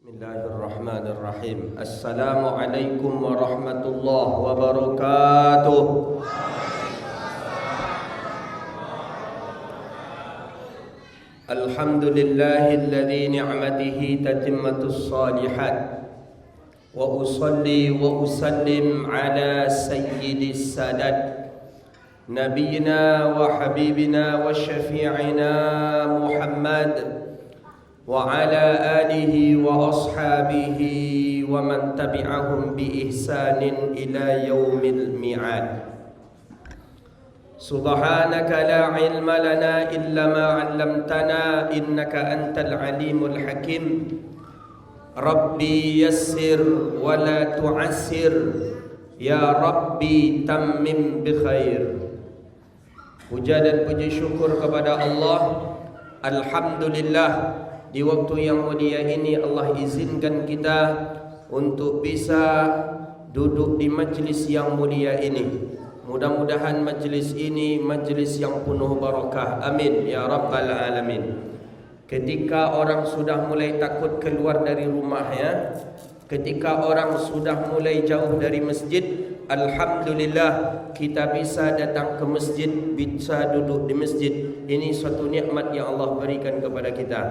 Bismillahirrahmanirrahim. Assalamualaikum warahmatullahi wabarakatuh. Alhamdulillahilladzi ni'matihi tatimmatus shalihat. Wa usalli wa usallim ala sayyidis sadat Nabiyyina wa habibina wa syafi'ina Muhammad wa ala alihi wa ashabihi wa man tabi'ahum bi ihsanin ila yaumil mi'ad. Subhanaka la ilma lana illa ma 'allamtana innaka antal alimul hakim. Rabbi yassir wa la tu'assir, ya Rabbi tammim bi khair. Puja dan puji syukur kepada Allah. Alhamdulillah, di waktu yang mulia ini Allah izinkan kita untuk bisa duduk di majlis yang mulia ini. Mudah-mudahan majlis ini majlis yang penuh barakah. Amin ya rabbal alamin. Ketika orang sudah mulai takut keluar dari rumahnya, ketika orang sudah mulai jauh dari masjid, alhamdulillah kita bisa datang ke masjid, bisa duduk di masjid. Ini suatu nikmat yang Allah berikan kepada kita.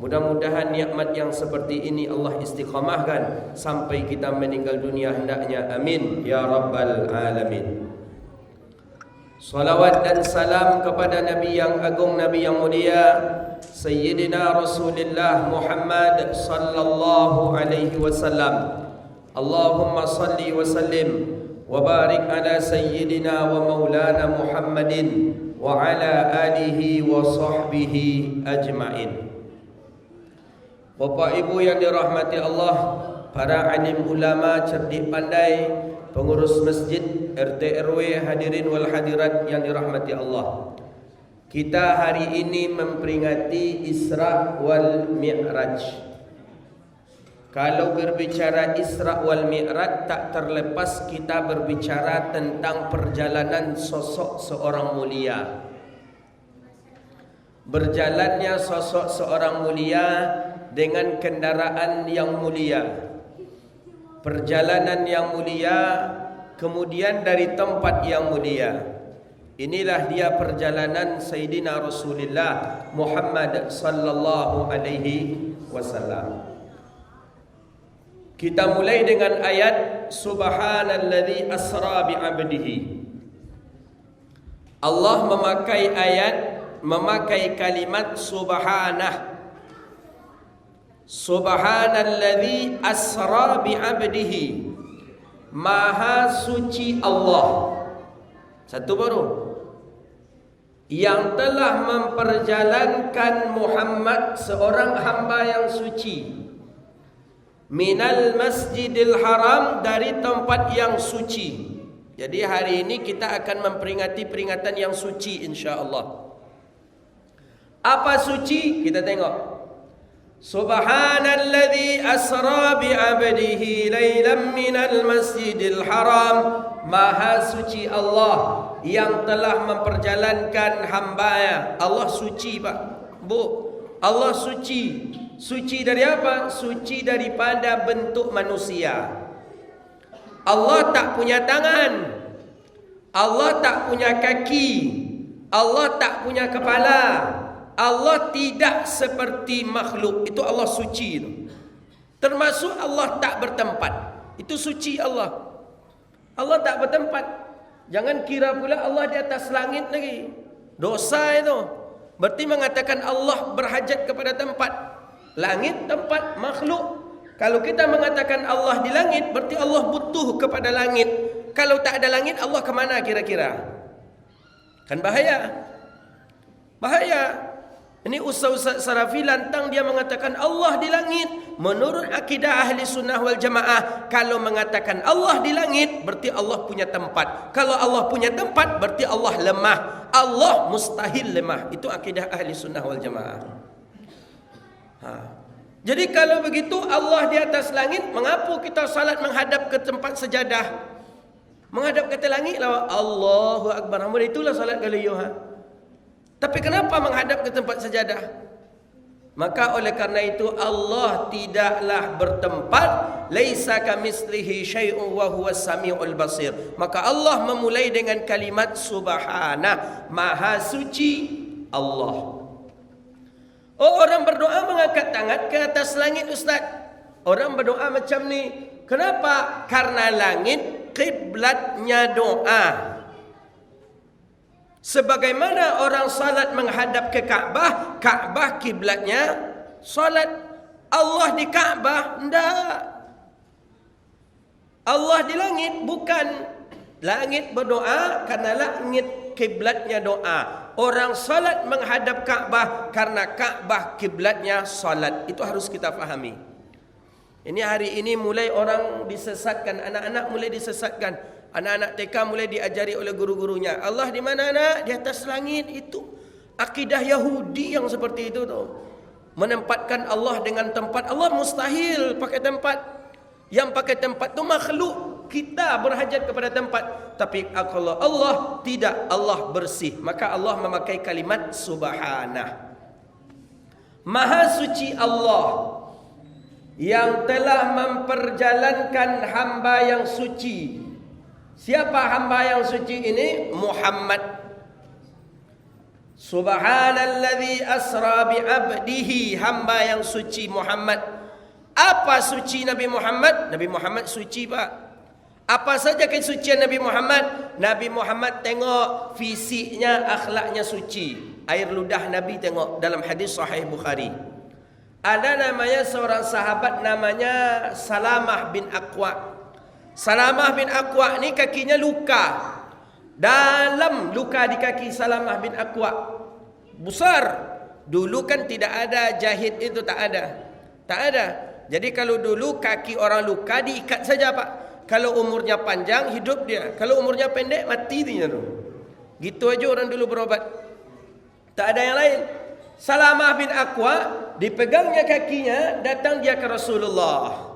Mudah-mudahan nikmat yang seperti ini Allah istiqamahkan sampai kita meninggal dunia hendaknya. Amin ya rabbal alamin. Salawat dan salam kepada Nabi yang agung, Nabi yang mulia, Sayyidina Rasulullah Muhammad sallallahu alaihi wasallam. Allahumma salli wa sallim wa barik ala Sayyidina wa maulana Muhammadin wa ala alihi wa sahbihi ajma'in. Bapak Ibu yang dirahmati Allah, para alim ulama, cerdik pandai, pengurus masjid, RT RW, hadirin wal hadirat yang dirahmati Allah. Kita hari ini memperingati Isra wal Mi'raj. Kalau berbicara Isra wal Mi'raj, tak terlepas kita berbicara tentang perjalanan sosok seorang mulia. Berjalannya sosok seorang mulia dengan kendaraan yang mulia, perjalanan yang mulia, kemudian dari tempat yang mulia. Inilah dia perjalanan Sayyidina Rasulullah Muhammad sallallahu alaihi wasallam. Kita mulai dengan ayat Subhanalladzi asra bi'abdihi. Allah memakai kalimat subhanah. Subhanalladzi asra bi'abdihi. Maha suci Allah. Satu baru. Yang telah memperjalankan Muhammad, seorang hamba yang suci, minal masjidil haram, dari tempat yang suci. Jadi hari ini kita akan memperingati peringatan yang suci insya-Allah. Apa suci? Kita tengok. Subhanalladzi asra bi'abdihi lailan minal masjidil haram. Maha suci Allah yang telah memperjalankan hamba-Nya. Allah suci, Pak, Bu. Allah suci. Suci dari apa? Suci daripada bentuk manusia. Allah tak punya tangan. Allah tak punya kaki. Allah tak punya kepala. Allah tidak seperti makhluk. Itu Allah suci itu. Termasuk Allah tak bertempat. Itu suci Allah. Allah tak bertempat. Jangan kira pula Allah di atas langit lagi. Dosa itu. Berarti mengatakan Allah berhajat kepada tempat. Langit tempat makhluk. Kalau kita mengatakan Allah di langit, berarti Allah butuh kepada langit. Kalau tak ada langit, Allah kemana kira-kira? Kan bahaya. Bahaya. Ini Ustaz Sarafi lantang, dia mengatakan Allah di langit. Menurut akidah ahli sunnah wal jamaah, kalau mengatakan Allah di langit, berarti Allah punya tempat. Kalau Allah punya tempat, berarti Allah lemah. Allah mustahil lemah. Itu akidah ahli sunnah wal jamaah. Jadi kalau begitu Allah di atas langit, mengapa kita salat menghadap ke tempat sejadah? Menghadap ke langit lah. Allahu Akbar. Itulah salat kalau Tapi kenapa menghadap ke tempat sejadah? Maka oleh karena itu Allah tidaklah bertempat, laisa kamitslihi syai'un wa huwas samiul basir. Maka Allah memulai dengan kalimat subhana, maha suci Allah. Oh, orang berdoa mengangkat tangan ke atas langit, Ustaz. Orang berdoa macam ni. Kenapa? Karena langit kiblatnya doa. Sebagaimana orang salat menghadap ke Kaabah, Kaabah kiblatnya salat. Allah di Kaabah, enggak. Allah di langit, bukan. Langit berdoa karena langit kiblatnya doa. Orang salat menghadap Kaabah karena Kaabah kiblatnya salat. Itu harus kita fahami. Ini hari ini mulai orang disesatkan, anak-anak mulai disesatkan. Anak-anak TK mulai diajari oleh guru-gurunya. Allah di mana, nak? Di atas langit. Itu akidah Yahudi yang seperti itu tuh. Menempatkan Allah dengan tempat. Allah mustahil pakai tempat. Yang pakai tempat itu makhluk. Kita berhajat kepada tempat. Tapi kalau Allah tidak, Allah bersih. Maka Allah memakai kalimat subhanah. Maha suci Allah yang telah memperjalankan hamba yang suci. Siapa hamba yang suci ini? Muhammad. Subhanalladzi asra bi 'abdihi, hamba yang suci Muhammad. Apa suci Nabi Muhammad? Nabi Muhammad suci, Pak. Apa saja kesucian Nabi Muhammad? Nabi Muhammad tengok fisiknya, akhlaknya suci. Air ludah Nabi tengok dalam hadis sahih Bukhari. Ada namanya seorang sahabat namanya Salamah bin Aqwa. Salamah bin Aqwa ni kakinya luka. Dalam luka di kaki Salamah bin Aqwa besar. Dulu kan tidak ada jahit itu, tak ada. Tak ada. Jadi kalau dulu kaki orang luka diikat saja, Pak. Kalau umurnya panjang, hidup dia. Kalau umurnya pendek, mati dia tu. Gitu aja orang dulu berobat. Tak ada yang lain. Salamah bin Aqwa, dipegangnya kakinya, datang dia ke Rasulullah.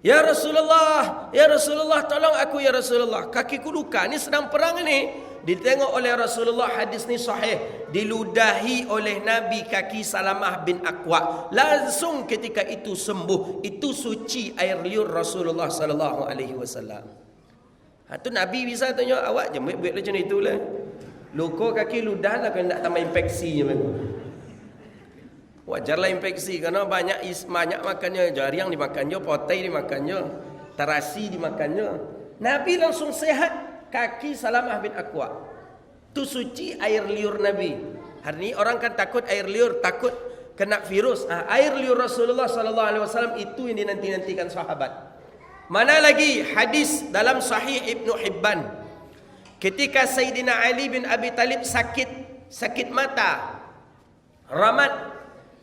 Ya Rasulullah, ya Rasulullah, tolong aku ya Rasulullah. Kakiku luka, ni sedang perang ni. Ditengok oleh Rasulullah, hadis ni sahih. Diludahi oleh Nabi kaki Salamah bin Aqwa. Langsung ketika itu sembuh. Itu suci air liur Rasulullah sallallahu alaihi wasallam. Tu Nabi bisa tanya, awak je buat macam itulah. Luka kaki ludah lah, kalau nak tambah infeksi je. Wajarlah infeksi kerana banyak makannya. Jariang dimakannya, potai dimakannya, terasi dimakannya. Nabi langsung sehat. Kaki Salamah bin Aqwa itu suci air liur Nabi. Hari ini orang kan takut air liur, takut kena virus. Air liur Rasulullah sallallahu alaihi wasallam itu yang dinanti-nantikan sahabat. Mana lagi hadis dalam Sahih Ibnu Hibban. Ketika Sayyidina Ali bin Abi Talib sakit mata. Ramat.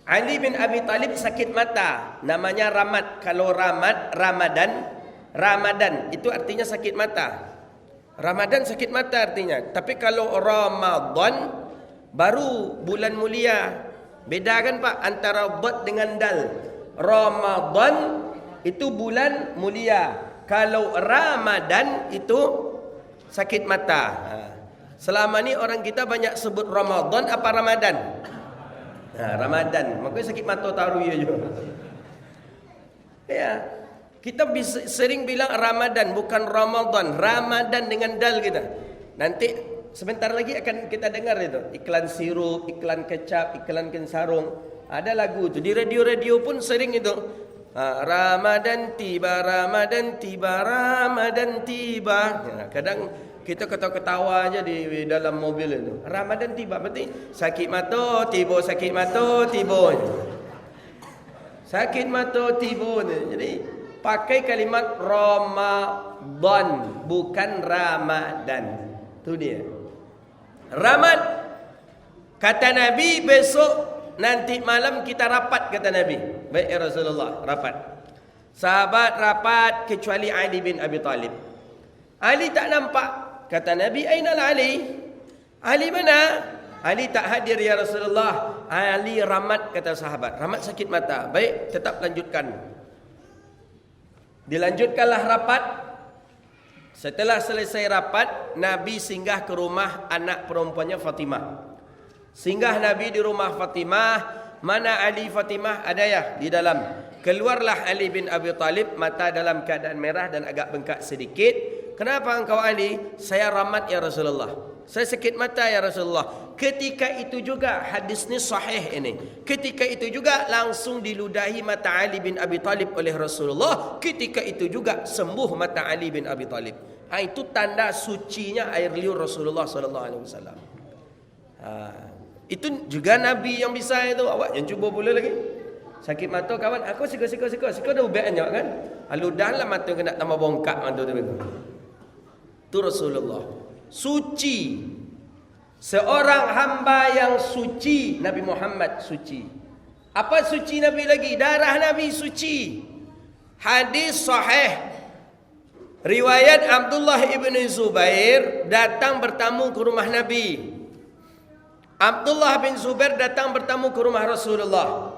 Ali bin Abi Talib sakit mata. Namanya ramat. Kalau Ramadan itu artinya sakit mata. Ramadan sakit mata artinya. Tapi kalau Ramadan baru bulan mulia. Beda kan Pak antara dad dengan dal. Ramadan itu bulan mulia. Kalau Ramadan itu sakit mata. Selama ni orang kita banyak sebut Ramadan apa Ramadan? Ramadan. Makanya sakit mata taruh ya juga. Ya. Kita sering bilang Ramadan, bukan Ramadan. Ramadan dengan dal kita. Nanti sebentar lagi akan kita dengar itu. Iklan sirup, iklan kecap, iklan sarung. Ada lagu itu. Di radio-radio pun sering itu. Ramadan tiba, Ramadan tiba, Ramadan tiba. Ya, kadang kita ketawa-ketawa aja di dalam mobil itu. Ramadan tiba, berarti sakit mata, tiba, sakit mata, tiba. Sakit mata, tiba. Jadi pakai kalimat Ramadan, bukan Ramadan. Itu dia. Ramad. Kata Nabi, besok nanti malam kita rapat, kata Nabi. Baik ya Rasulullah, rapat. Sahabat rapat kecuali Ali bin Abi Talib. Ali tak nampak. Kata Nabi, ainal Ali? Ali mana? Ali tak hadir ya Rasulullah. Ali ramat, kata sahabat. Ramat sakit mata. Baik, tetap lanjutkan. Dilanjutkanlah rapat. Setelah selesai rapat, Nabi singgah ke rumah anak perempuannya Fatimah. Singgah Nabi di rumah Fatimah. Mana Ali Fatimah? Ada ya di dalam. Keluarlah Ali bin Abi Talib, mata dalam keadaan merah dan agak bengkak sedikit. Kenapa engkau Ali? Saya ramat ya Rasulullah. Saya sakit mata ya Rasulullah. Ketika itu juga, hadis ni sahih ini. Ketika itu juga langsung diludahi mata Ali bin Abi Talib oleh Rasulullah. Ketika itu juga sembuh mata Ali bin Abi Talib. Itu tanda sucinya air liur Rasulullah sallallahu alaihi wasallam. Itu juga Nabi yang bisa itu. Awak yang cuba pula lagi. Sakit mata kawan, aku siko dah ubeknya kan. Aludahlah mata kena tambah bongkak mata tu. Itu Rasulullah. Suci. Seorang hamba yang suci, Nabi Muhammad suci. Apa suci Nabi lagi? Darah Nabi suci. Hadis sahih. Riwayat Abdullah ibn Zubair datang bertamu ke rumah Nabi. Abdullah bin Zubair datang bertamu ke rumah Rasulullah.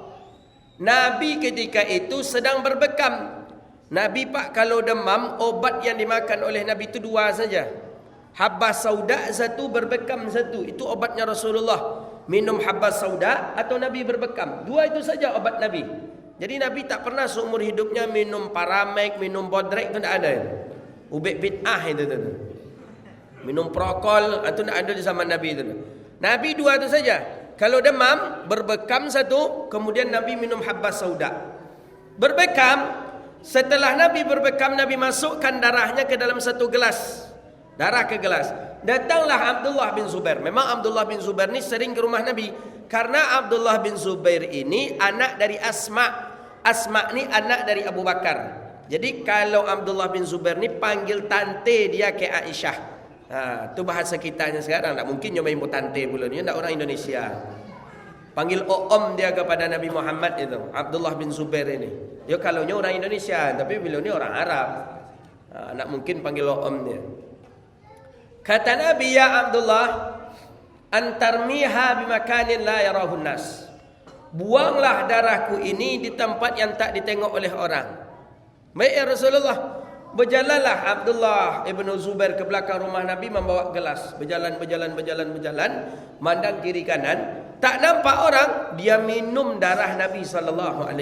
Nabi ketika itu sedang berbekam. Nabi pak kalau demam, obat yang dimakan oleh Nabi itu dua saja. Habbas sauda satu, berbekam satu. Itu obatnya Rasulullah. Minum habbas sauda atau Nabi berbekam. Dua itu saja obat Nabi. Jadi Nabi tak pernah seumur hidupnya minum paramek, minum bodrek, itu tidak ada. Ubek bid'ah itu. Minum prokol, itu tidak ada di zaman Nabi itu. Nabi dua itu saja. Kalau demam, berbekam satu, kemudian Nabi minum habbas sauda. Berbekam, setelah Nabi berbekam, Nabi masukkan darahnya ke dalam satu gelas. Darah ke gelas. Datanglah Abdullah bin Zubair. Memang Abdullah bin Zubair ni sering ke rumah Nabi. Karena Abdullah bin Zubair ini anak dari Asma. Asma ni anak dari Abu Bakar. Jadi kalau Abdullah bin Zubair ni panggil tante dia ke Aisyah. Itu bahasa kitanya sekarang. Tak mungkin nyobain tante pula. Dia tak orang Indonesia. Panggil om dia kepada Nabi Muhammad itu. Abdullah bin Zubair ini. Dia kalau nya orang Indonesia. Tapi beliau ni orang Arab. Tak mungkin panggil om dia. Kata Nabi, ya Abdullah, antarmiha bimakanin la yarahun nas. Buanglah darahku ini di tempat yang tak ditengok oleh orang. Baik ya Rasulullah. Berjalanlah Abdullah ibn Zubair ke belakang rumah Nabi membawa gelas. Berjalan. Mandang kiri kanan. Tak nampak orang. Dia minum darah Nabi SAW.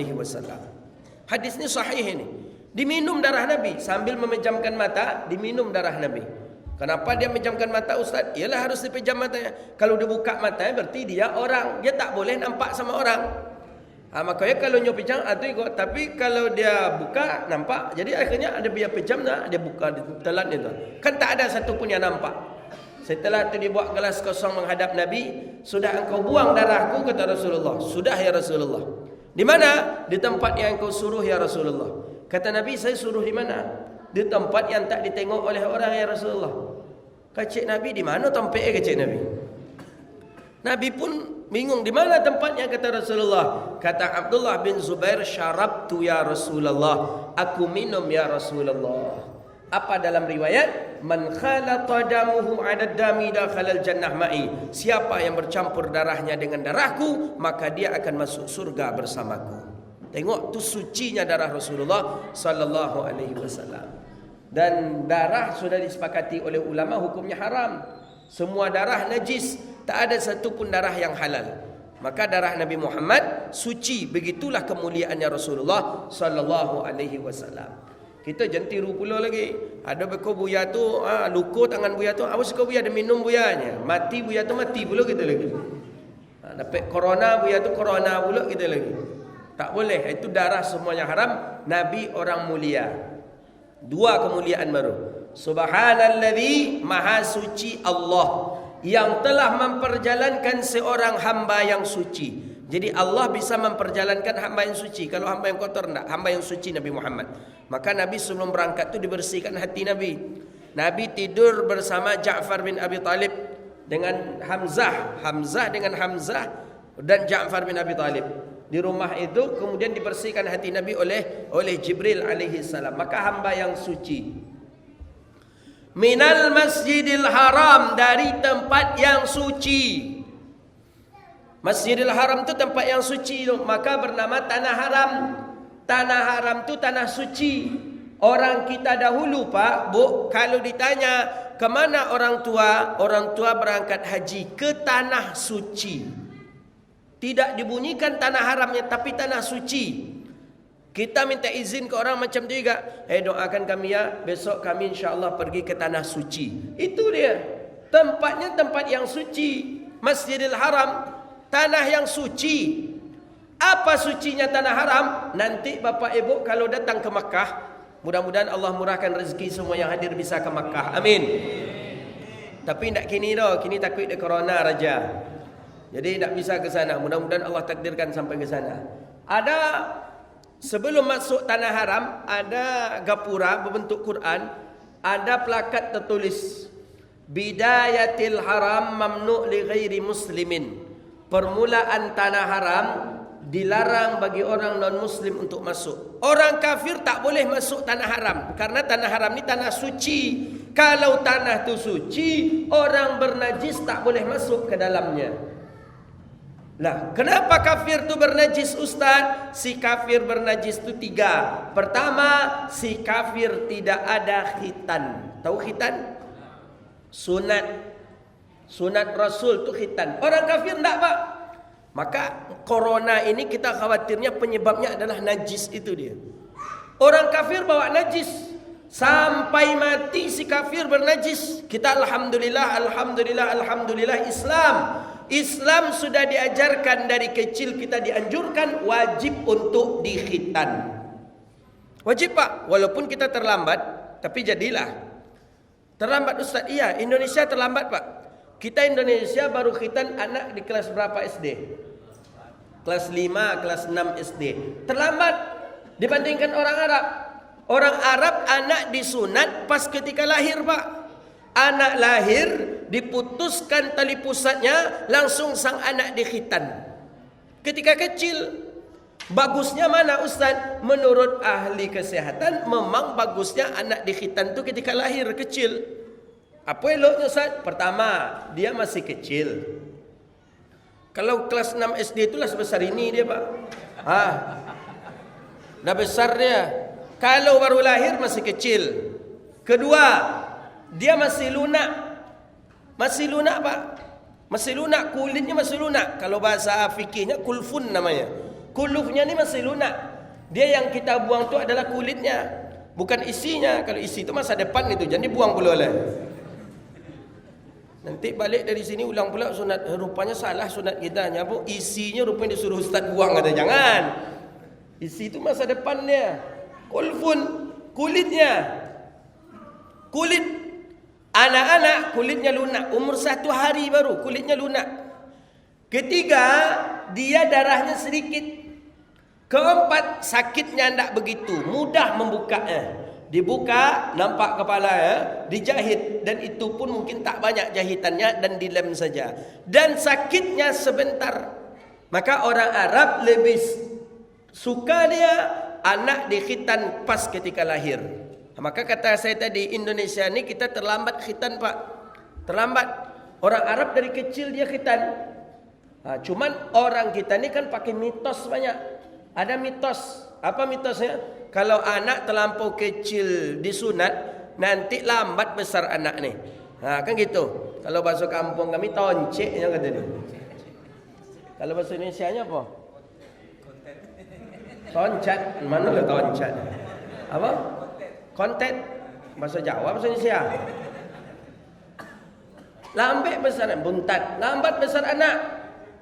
Hadis ni sahih ini. Diminum darah Nabi. Sambil memejamkan mata, diminum darah Nabi. Kenapa dia memejamkan mata Ustaz? Ialah harus dipejam matanya. Kalau dia buka matanya berarti dia orang. Dia tak boleh nampak sama orang. Makanya kalau nyo pejam itu ikut. Tapi kalau dia buka nampak. Jadi akhirnya ada biar pejam dia buka telan itu. Kan tak ada satu pun yang nampak. Setelah itu dibuat gelas kosong menghadap Nabi. Sudah engkau buang darahku, kata Rasulullah. Sudah ya Rasulullah. Di mana? Di tempat yang engkau suruh ya Rasulullah. Kata Nabi, saya suruh di mana? Di tempat yang tak ditengok oleh orang ya Rasulullah. Kacik Nabi, di mana tempatnya kacik Nabi? Nabi pun bingung, di mana tempatnya, kata Rasulullah. Kata Abdullah bin Zubair, syarabtu ya Rasulullah. Aku minum ya Rasulullah. Apa dalam riwayat? Man khalata damuhu 'ala dami dakhalal jannah ma'i. Siapa yang bercampur darahnya dengan darahku, maka dia akan masuk surga bersamaku. Tengok tu sucinya darah Rasulullah sallallahu alaihi wasallam. Dan darah sudah disepakati oleh ulama hukumnya haram. Semua darah najis, tak ada satu pun darah yang halal. Maka darah Nabi Muhammad suci. Begitulah kemuliaannya Rasulullah sallallahu alaihi wasallam. Kita jangan tiru pula lagi. Ada beko buaya tu, luka tangan buaya tu, awas kau buaya ada minum buyanya. Mati buaya tu mati pula kita lagi. Dapat corona buaya tu corona pula kita lagi. Tak boleh. Itu darah semuanya haram. Nabi orang mulia. Dua kemuliaan baru. Subhanalladzi, maha suci Allah yang telah memperjalankan seorang hamba yang suci. Jadi Allah bisa memperjalankan hamba yang suci. Kalau hamba yang kotor enggak, hamba yang suci Nabi Muhammad. Maka Nabi sebelum berangkat tu dibersihkan hati Nabi. Nabi tidur bersama Ja'far bin Abi Talib dengan Hamzah dan Ja'far bin Abi Talib. Di rumah itu kemudian dibersihkan hati Nabi oleh Jibril alaihi salam. Maka hamba yang suci. Minal Masjidil Haram, dari tempat yang suci. Masjidil Haram itu tempat yang suci, maka bernama Tanah Haram. Tanah Haram itu tanah suci. Orang kita dahulu Pak, Bu, kalau ditanya ke mana orang tua berangkat haji ke tanah suci. Tidak dibunyikan tanah haramnya, tapi tanah suci. Kita minta izin ke orang macam tu juga. Doakan kami ya, besok kami insya-Allah pergi ke tanah suci. Itu dia. Tempatnya tempat yang suci. Masjidil Haram, tanah yang suci. Apa sucinya tanah haram? Nanti Bapak Ibu kalau datang ke Makkah, mudah-mudahan Allah murahkan rezeki semua yang hadir bisa ke Makkah. Amin. Tapi tak kini dah, kini takut ada corona raja. Jadi tak bisa ke sana. Mudah-mudahan Allah takdirkan sampai ke sana. Ada sebelum masuk tanah haram, ada gapura berbentuk Quran, ada plakat tertulis Bidayatil haram mamnu' li ghairi muslimin. Permulaan tanah haram dilarang bagi orang non-muslim untuk masuk. Orang kafir tak boleh masuk tanah haram, karena tanah haram ni tanah suci. Kalau tanah tu suci, orang bernajis tak boleh masuk ke dalamnya. Lah, kenapa kafir tu bernajis, Ustaz? Si kafir bernajis tu 3. Pertama, si kafir tidak ada khitan. Tahu khitan? Sunat. Sunat Rasul tu khitan. Orang kafir tak, Pak. Maka corona ini kita khawatirnya penyebabnya adalah najis itu dia. Orang kafir bawa najis. Sampai mati si kafir bernajis. Kita alhamdulillah Islam sudah diajarkan dari kecil, kita dianjurkan wajib untuk dikhitan. Wajib, Pak. Walaupun kita terlambat, tapi jadilah. Terlambat, Ustaz? Iya, Indonesia terlambat, Pak. Kita Indonesia baru khitan anak di kelas berapa SD? Kelas 5, kelas 6 SD. Terlambat dibandingkan orang Arab. Orang Arab anak disunat pas ketika lahir, Pak. Anak lahir, diputuskan tali pusatnya, langsung sang anak dikhitan. Ketika kecil. Bagusnya mana, Ustaz? Menurut ahli kesehatan, memang bagusnya anak dikhitan itu ketika lahir kecil. Apa eloknya, Ustaz? Pertama, dia masih kecil. Kalau kelas 6 SD itulah sebesar ini dia, Pak. Dah besar dia. Kalau baru lahir masih kecil. Kedua, dia masih lunak. Masih lunak, Pak. Masih lunak, kulitnya masih lunak. Kalau bahasa fikihnya kulfun namanya. Kulufnya ni masih lunak. Dia yang kita buang tu adalah kulitnya, bukan isinya. Kalau isi tu masa depan itu, jadi buang pula lah. Nanti balik dari sini ulang pula sunat. Rupanya salah sunat kita. Nyapu isinya rupanya disuruh Ustaz buang, kata jangan. Isi itu masa depannya. Kulfun, kulitnya. Kulit anak-anak kulitnya lunak. Umur 1 hari baru kulitnya lunak. Ketiga, dia darahnya sedikit. Keempat, sakitnya tidak begitu, mudah membukanya. Dibuka, nampak kepala ya, dijahit, dan itu pun mungkin tak banyak jahitannya dan dilem saja. Dan sakitnya sebentar. Maka orang Arab lebih suka dia anak dikhitan pas ketika lahir. Maka kata saya tadi, Indonesia ni kita terlambat khitan, Pak. Terlambat. Orang Arab dari kecil dia khitan. Cuman orang kita ni kan pakai mitos banyak. Ada mitos. Apa mitosnya? Kalau anak terlampau kecil disunat, nanti lambat besar anak ni. Kan gitu. Kalau bahasa kampung kami tonceknya kata dia. Kalau bahasa Indonesianya apa? Toncat. Mana lah toncat? Apa? Kontet. Bahasa Jawa, bahasa Indonesia. Lambat besar anak, buntat. Lambat besar anak.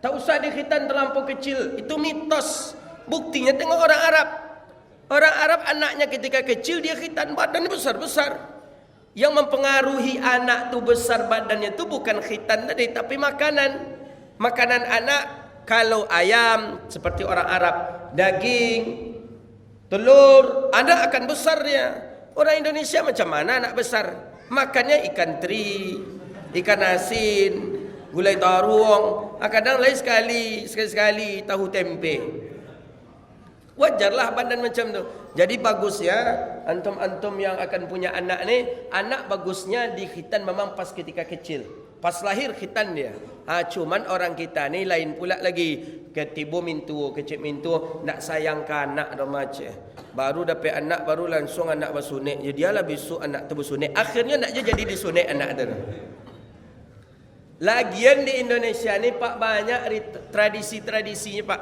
Tak usah dikhitan terlampau kecil. Itu mitos. Buktinya tengok orang Arab. Orang Arab anaknya ketika kecil dia khitan, badannya besar-besar. Yang mempengaruhi anak tu besar badannya tu bukan khitan tadi, tapi makanan. Makanan anak kalau ayam seperti orang Arab, daging, telur, anak akan besar dia. Orang Indonesia macam mana anak besar? Makannya ikan teri, ikan asin, gulai taruang, kadang lain sekali tahu tempe. Wajarlah badan macam tu. Jadi bagus ya, antum-antum yang akan punya anak ni, anak bagusnya dikhitan memang pas ketika kecil. Pas lahir khitan dia. Cuman orang kita ni lain pula lagi. Ketibu mintu, kecil mintu, nak sayangkan anak remaja. Baru dapat anak, baru langsung anak bersunik. Jadi dia lah besok anak tu bersunik. Akhirnya nak jadi disunik anak tu. Lagian di Indonesia ni Pak banyak tradisi-tradisinya Pak.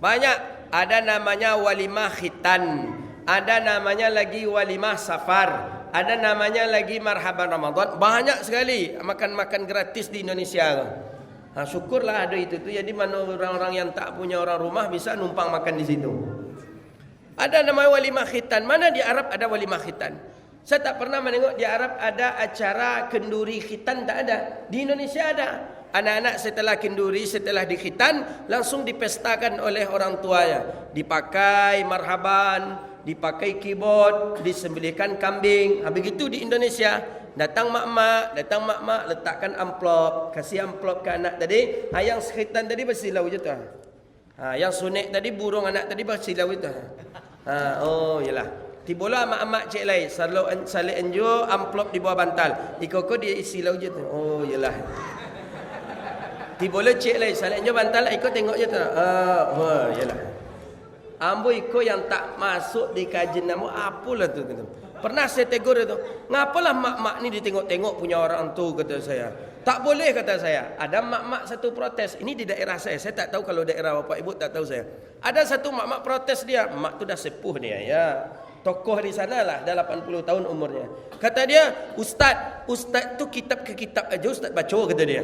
Banyak. Ada namanya walimah khitan. Ada namanya lagi walimah safar. Ada namanya lagi marhaban Ramadan. Banyak sekali makan-makan gratis di Indonesia. Syukurlah ada itu. Jadi mana orang-orang yang tak punya orang rumah bisa numpang makan di situ. Ada namanya walimah khitan. Mana di Arab ada walimah khitan? Saya tak pernah menengok di Arab ada acara kenduri khitan, tak ada. Di Indonesia ada. Anak-anak setelah kenduri, setelah dikhitan, langsung dipestakan oleh orang tuanya. Dipakai marhaban, dipakai keyboard, disembelihkan kambing. Begitu di Indonesia. Datang mak-mak, letakkan amplop. Kasih amplop ke anak tadi. Yang khitan tadi bersilau je tu. Yang sunik tadi, burung anak tadi bersilau je tu. Oh, yelah. Tibola mak-mak cik lai salih enjo amplop di bawah bantal. Ikoko dia isi lau je tu. Oh yalah. Tibola cik lai salih enjo bantal, ikut tengok je tu. Oh yalah. Ambo iko yang tak masuk di kajian nama apalah tu kata. Pernah saya tegur tu. Ngapalah mak-mak ni ditengok-tengok punya orang tu kata saya. Tak boleh kata saya. Ada mak-mak satu protes. Ini di daerah saya. Saya tak tahu kalau daerah bapak ibu tak tahu saya. Ada satu mak-mak protes dia. Mak tu dah sepuh dia ya. Tokoh di sana lah, dah 80 tahun umurnya. Kata dia, Ustaz tu kitab ke kitab aja Ustaz baca kata dia.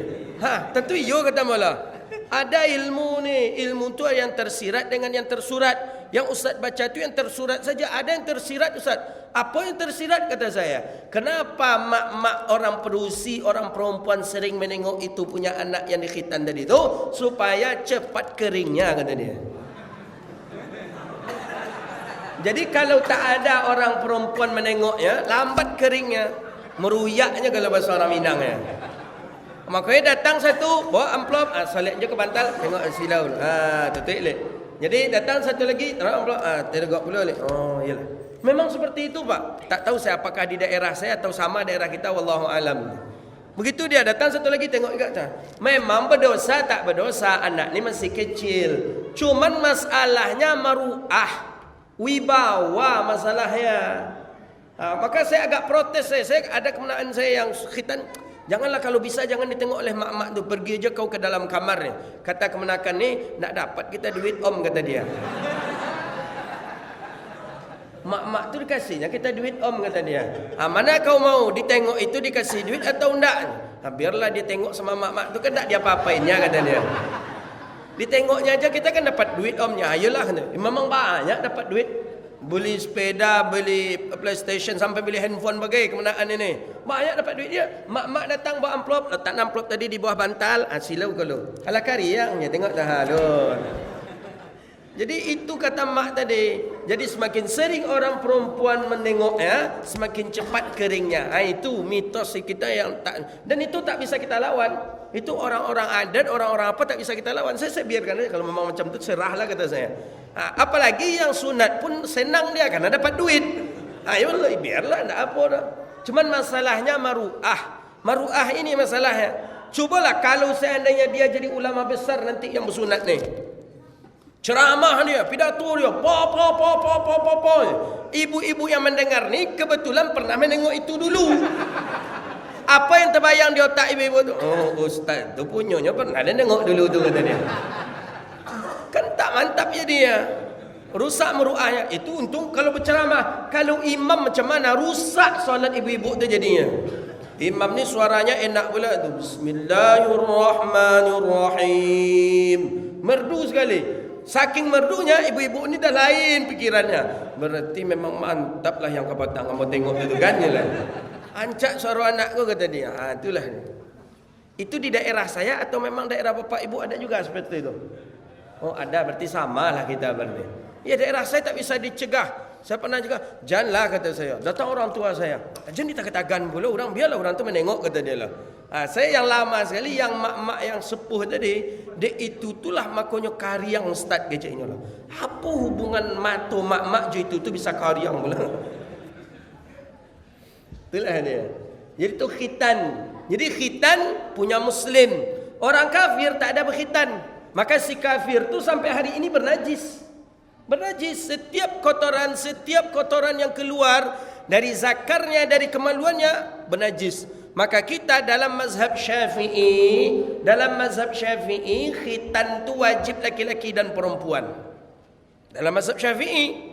Tentu iyo kata mula. Ada ilmu ni, ilmu tu yang tersirat dengan yang tersurat. Yang Ustaz baca tu yang tersurat saja, ada yang tersirat Ustaz. Apa yang tersirat kata saya? Kenapa mak-mak orang perusi, orang perempuan sering menengok itu punya anak yang dikhitan tadi tu supaya cepat keringnya kata dia. Jadi kalau tak ada orang perempuan menengoknya, lambat keringnya, meruyaknya kalau bahasa orang Minang ya. Makanya datang satu, bawa amplop, salib je ke bantal, tengok silau. Tutup lek. Jadi datang satu lagi, taruh amplop, tergok pula lek. Oh, iyalah. Memang seperti itu, Pak. Tak tahu saya apakah di daerah saya atau sama daerah kita, wallahu alam. Begitu dia datang satu lagi tengok juga. Memang berdosa tak berdosa, anak ni masih kecil. Cuman masalahnya maruah. Wibawa masalahnya. Maka saya agak protes saya ada kemenangan saya yang khitan. Janganlah kalau bisa jangan ditengok oleh mak-mak tu. Pergi aja kau ke dalam kamar ni. Kata kemenakan ni nak dapat kita duit om kata dia. Mak-mak tu dikasihnya kita duit om kata dia. Mana kau mau ditengok itu dikasih duit atau enggak? Biarlah dia tengok sama mak-mak tu kan tak dia apa-apainnya kata dia. Ditengoknya aja kita kan dapat duit omnya. Ayolah kata. Memang banyak dapat duit. Beli sepeda, beli PlayStation sampai beli handphone bagai kemenangan ini. Banyak dapat duit dia. Mak-mak datang bawa amplop, letak amplop tadi di bawah bantal, silau kalau. Ala kari ya, tengok dah halun. Jadi itu kata mak tadi. Jadi semakin sering orang perempuan menengok ya, semakin cepat keringnya. Itu mitos kita yang tak, dan itu tak bisa kita lawan. Itu orang-orang adat, orang-orang apa tak bisa kita lawan. Saya biarkan aja kalau memang macam itu serahlah kata saya. Apalagi yang sunat pun senang dia karena dapat duit. Ayolah biarlah enggak apa dah. Cuman masalahnya maruah. Maruah ini masalahnya. Cubalah kalau seandainya dia jadi ulama besar nanti yang bersunat ni. Ceramah dia, pidato dia, ibu-ibu yang mendengar ni kebetulan pernah menengok itu dulu. Apa yang terbayang di otak ibu-ibu tu? Oh, ustaz tu punyanya pernah dia tengok dulu tu kata dia. Kan tak mantap ya dia. Rusak meruahnya. Itu untung kalau berceramah. Kalau imam macam mana rusak solat ibu-ibu tu jadinya. Imam ni suaranya enak pula tu. Bismillahirrahmanirrahim. Merdu sekali. Saking merdunya ibu-ibu ni dah lain pikirannya. Berarti memang mantap lah yang kau batang kamu tengok itu kan lah. Ancak suara anak kau kata dia. Itulah. Itu di daerah saya atau memang daerah bapak ibu ada juga seperti itu? Oh ada, berarti sama lah kita berarti. Ya daerah saya tak bisa dicegah. Saya pernah juga, janganlah kata saya. Datang orang tua saya. Jangan ditakut-tagan pula orang, biarlah orang tu menengok kata dia lah. Saya yang lama sekali, yang mak-mak yang sepuh tadi, dia itu itulah makanya karyang ustaz keciknya lah. Apa hubungan mato mak-mak je itu bisa karyang pula. Itulah dia. Jadi itu khitan. Jadi khitan punya muslim. Orang kafir tak ada berkhitan. Maka si kafir tu sampai hari ini bernajis. Bernajis. Setiap kotoran yang keluar dari zakarnya, dari kemaluannya bernajis. Maka kita dalam mazhab Syafi'i khitan tu wajib laki-laki dan perempuan. Dalam mazhab Syafi'i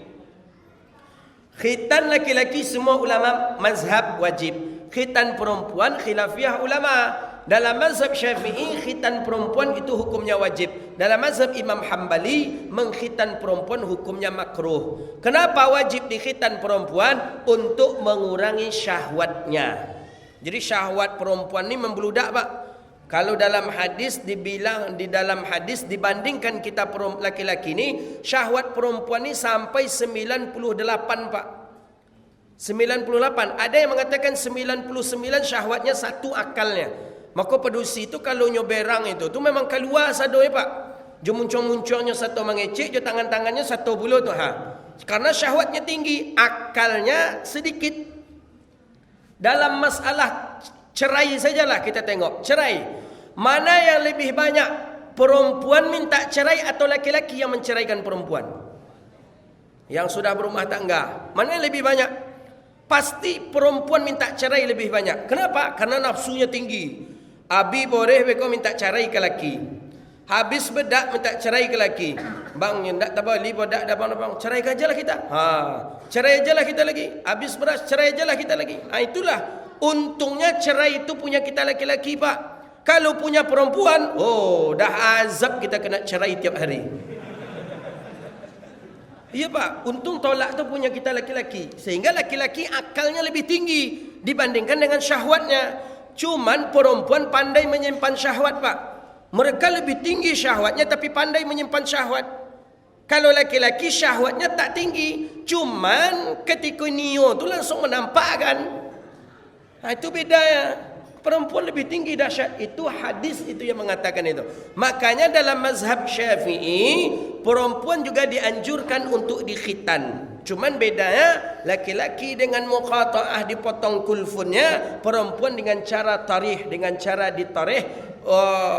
khitan laki-laki semua ulama mazhab wajib. Khitan perempuan khilafiyah ulama. Dalam mazhab Syafi'i khitan perempuan itu hukumnya wajib. Dalam mazhab Imam Hambali mengkhitan perempuan hukumnya makruh. Kenapa wajib dikhitan perempuan? Untuk mengurangi syahwatnya. Jadi syahwat perempuan ni membeludak, Pak. Kalau dalam hadis dibilang, di dalam hadis dibandingkan kita laki-laki ni, syahwat perempuan ni sampai 98, Pak. 98. Ada yang mengatakan 99 syahwatnya satu akalnya. Maka pedusi itu kalau nyoberang itu tu memang keluar sado, Pak. Jo muncul-munculnya satu mengecek, jo tangan-tangannya satu bulu tu Karena syahwatnya tinggi, akalnya sedikit. Dalam masalah cerai sajalah kita tengok. Cerai. Mana yang lebih banyak? Perempuan minta cerai atau laki-laki yang menceraikan perempuan? Yang sudah berumah tangga. Mana yang lebih banyak? Pasti perempuan minta cerai lebih banyak. Kenapa? Karena nafsunya tinggi. Abi boleh beko minta cerai ke laki. Habis bedak minta cerai ke laki. Bang, ndak tabali bodak dah bang. Cerai ajalah kita. Cerai ajalah kita lagi. Habis beras cerai ajalah kita lagi. Itulah untungnya cerai itu punya kita laki-laki, Pak. Kalau punya perempuan, dah azab kita kena cerai tiap hari. Iya, Pak. Untung tolak tu punya kita laki-laki. Sehingga laki-laki akalnya lebih tinggi dibandingkan dengan syahwatnya. Cuman perempuan pandai menyimpan syahwat, Pak. Mereka lebih tinggi syahwatnya tapi pandai menyimpan syahwat. Kalau laki-laki syahwatnya tak tinggi, cuman ketika nio tu langsung menampakkan. Itu beda ya. Perempuan lebih tinggi dahsyat. Itu hadis itu yang mengatakan itu. Makanya dalam mazhab Syafi'i, perempuan juga dianjurkan untuk dikhitan. Cuman bedanya laki-laki dengan muqata'ah dipotong kulfunnya, perempuan dengan cara tarih, dengan cara ditarih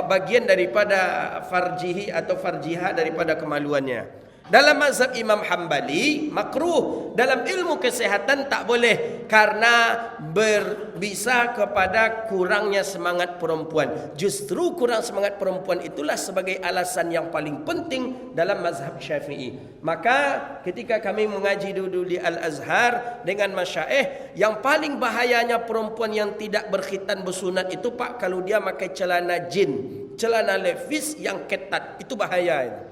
bagian daripada farjihi atau farjiha daripada kemaluannya. Dalam mazhab Imam Hambali makruh. Dalam ilmu kesehatan tak boleh karena berbisa kepada kurangnya semangat perempuan. Justru kurang semangat perempuan itulah sebagai alasan yang paling penting dalam mazhab Syafi'i. Maka ketika kami mengaji dulu di Al-Azhar dengan masyaikh, yang paling bahayanya perempuan yang tidak berkhitan bersunat itu, Pak, kalau dia pakai celana jin, celana levis yang ketat, itu bahaya itu.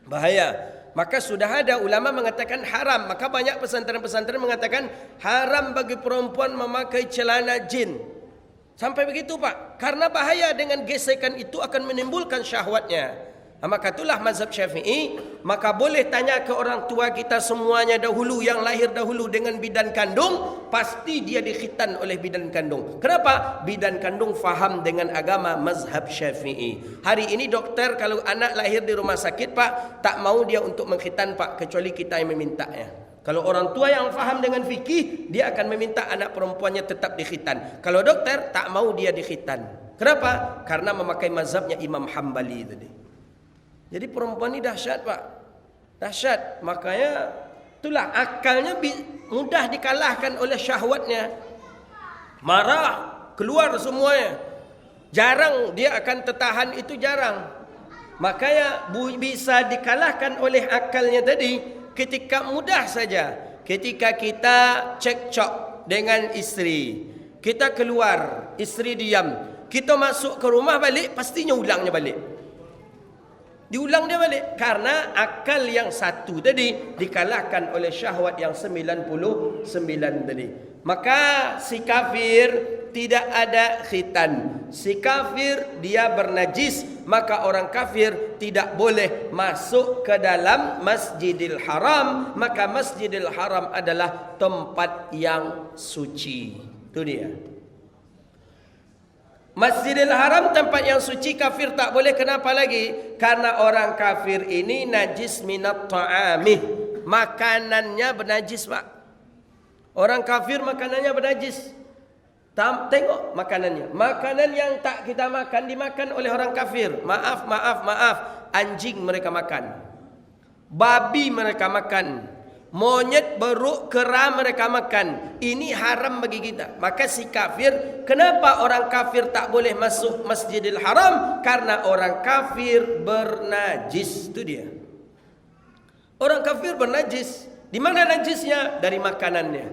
Bahaya. Maka sudah ada ulama mengatakan haram. Maka banyak pesantren-pesantren mengatakan haram bagi perempuan memakai celana jin. Sampai begitu, Pak. Karena bahaya, dengan gesekan itu akan menimbulkan syahwatnya. Maka itulah mazhab Syafi'i. Maka boleh tanya ke orang tua kita semuanya dahulu, yang lahir dahulu dengan bidan kandung, pasti dia dikhitan oleh bidan kandung. Kenapa? Bidan kandung faham dengan agama mazhab Syafi'i. Hari ini dokter kalau anak lahir di rumah sakit, Pak, tak mau dia untuk mengkhitan, Pak, kecuali kita yang memintanya. Kalau orang tua yang faham dengan fikih, dia akan meminta anak perempuannya tetap dikhitan. Kalau dokter tak mau dia dikhitan. Kenapa? Karena memakai mazhabnya Imam Hambali tadi. Jadi perempuan ni dahsyat, Pak. Dahsyat. Makanya itulah akalnya mudah dikalahkan oleh syahwatnya. Marah, keluar semuanya. Jarang dia akan tertahan, itu jarang. Makanya bisa dikalahkan oleh akalnya tadi ketika mudah saja. Ketika kita cekcok dengan isteri, kita keluar, isteri diam, kita masuk ke rumah balik, pastinya ulangnya balik. Diulang dia balik. Karena akal yang satu tadi dikalahkan oleh syahwat yang 99 tadi. Maka si kafir tidak ada khitan. Si kafir dia bernajis, maka orang kafir tidak boleh masuk ke dalam Masjidil Haram. Maka Masjidil Haram adalah tempat yang suci. Itu dia. Masjidil Haram tempat yang suci, kafir tak boleh. Kenapa lagi? Karena orang kafir ini najis minat ta'amih. Makanannya bernajis, Pak. Orang kafir makanannya bernajis. Tengok makanannya. Makanan yang tak kita makan dimakan oleh orang kafir. Maaf. Anjing mereka makan. Babi mereka makan. Monyet, beruk, kera mereka makan. Ini haram bagi kita. Maka si kafir, kenapa orang kafir tak boleh masuk Masjidil Haram? Karena orang kafir bernajis. Itu dia. Orang kafir bernajis. Di mana najisnya? Dari makanannya.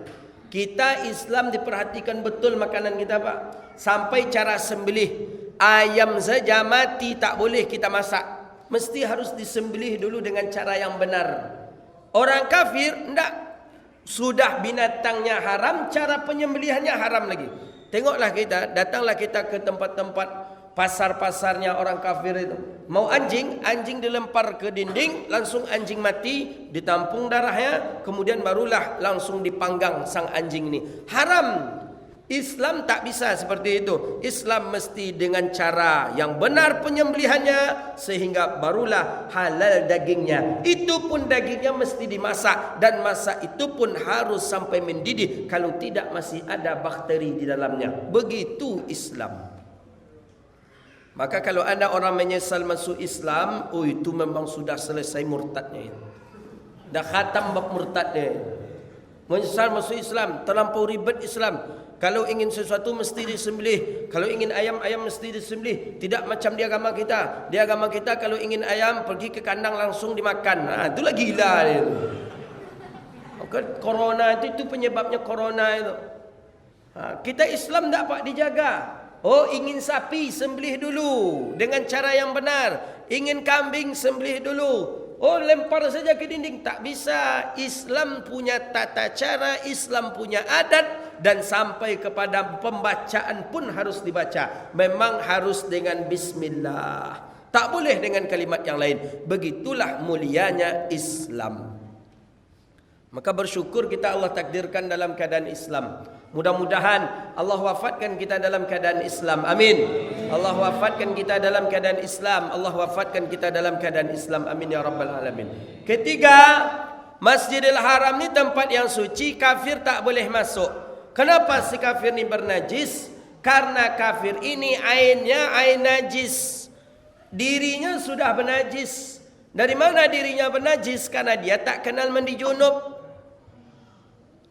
Kita Islam diperhatikan betul makanan kita, Pak. Sampai cara sembelih. Ayam saja mati tak boleh kita masak. Mesti harus disembelih dulu dengan cara yang benar. Orang kafir enggak. Sudah binatangnya haram, cara penyembelihannya haram lagi. Tengoklah kita, datanglah kita ke tempat-tempat pasar-pasarnya orang kafir itu. Mau anjing, anjing dilempar ke dinding, langsung anjing mati, ditampung darahnya, kemudian barulah langsung dipanggang sang anjing ini. Haram. Islam tak bisa seperti itu. Islam mesti dengan cara yang benar penyembelihannya, sehingga barulah halal dagingnya. Itu pun dagingnya mesti dimasak, dan masak itu pun harus sampai mendidih. Kalau tidak masih ada bakteri di dalamnya. Begitu Islam. Maka kalau ada orang menyesal masuk Islam, oh itu memang sudah selesai murtadnya. Dah khatam bab murtadnya. Menyesal masuk Islam, terlampau ribet Islam. Kalau ingin sesuatu mesti disembelih. Kalau ingin ayam, ayam mesti disembelih. Tidak macam di agama kita. Di agama kita kalau ingin ayam, pergi ke kandang langsung dimakan. Itulah gila itu. Corona itu penyebabnya corona itu. Kita Islam tak Pak dijaga. Oh, ingin sapi, sembelih dulu dengan cara yang benar. Ingin kambing, sembelih dulu. Oh, lempar saja ke dinding. Tak bisa. Islam punya tata cara, Islam punya adat. Dan sampai kepada pembacaan pun harus dibaca. Memang harus dengan bismillah. Tak boleh dengan kalimat yang lain. Begitulah mulianya Islam. Maka bersyukur kita Allah takdirkan dalam keadaan Islam. Mudah-mudahan Allah wafatkan kita dalam keadaan Islam. Amin. Allah wafatkan kita dalam keadaan Islam. Allah wafatkan kita dalam keadaan Islam. Amin ya rabbal alamin. Ketiga, Masjidil Haram ni tempat yang suci, kafir tak boleh masuk. Kenapa si kafir ni bernajis? Karena kafir ini ainnya ain najis. Dirinya sudah bernajis. Dari mana dirinya bernajis? Karena dia tak kenal mandi junub.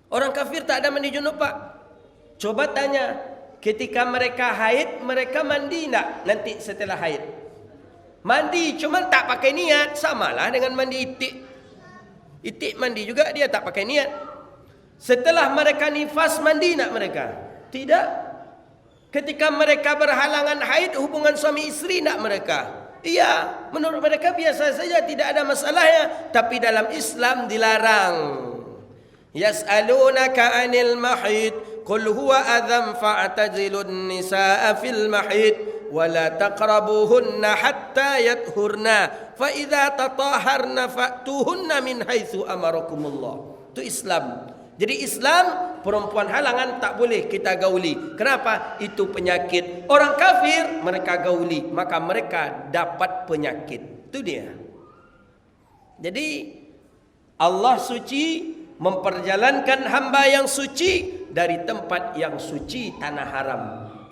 Orang kafir tak ada mandi junub, Pak. Coba tanya, ketika mereka haid, mereka mandi tak nanti setelah haid? Mandi, cuma tak pakai niat. Samalah dengan mandi itik. Itik mandi juga dia tak pakai niat. Setelah mereka nifas, mandi tak mereka? Tidak. Ketika mereka berhalangan haid, hubungan suami istri tak mereka? Iya, menurut mereka biasa saja, tidak ada masalahnya. Tapi dalam Islam dilarang. Yas'alunaka 'anil mahid, qul huwa adzam fa'tazilun nisaa fil mahid wa la taqrabuhunna hatta yathurna fa idza tataharna fa'tuhunna min haitsu amarakumullah. Itu Islam. Jadi Islam, perempuan halangan tak boleh kita gauli. Kenapa? Itu penyakit. Orang kafir mereka gauli, maka mereka dapat penyakit. Itu dia. Jadi Allah suci, memperjalankan hamba yang suci dari tempat yang suci, tanah haram.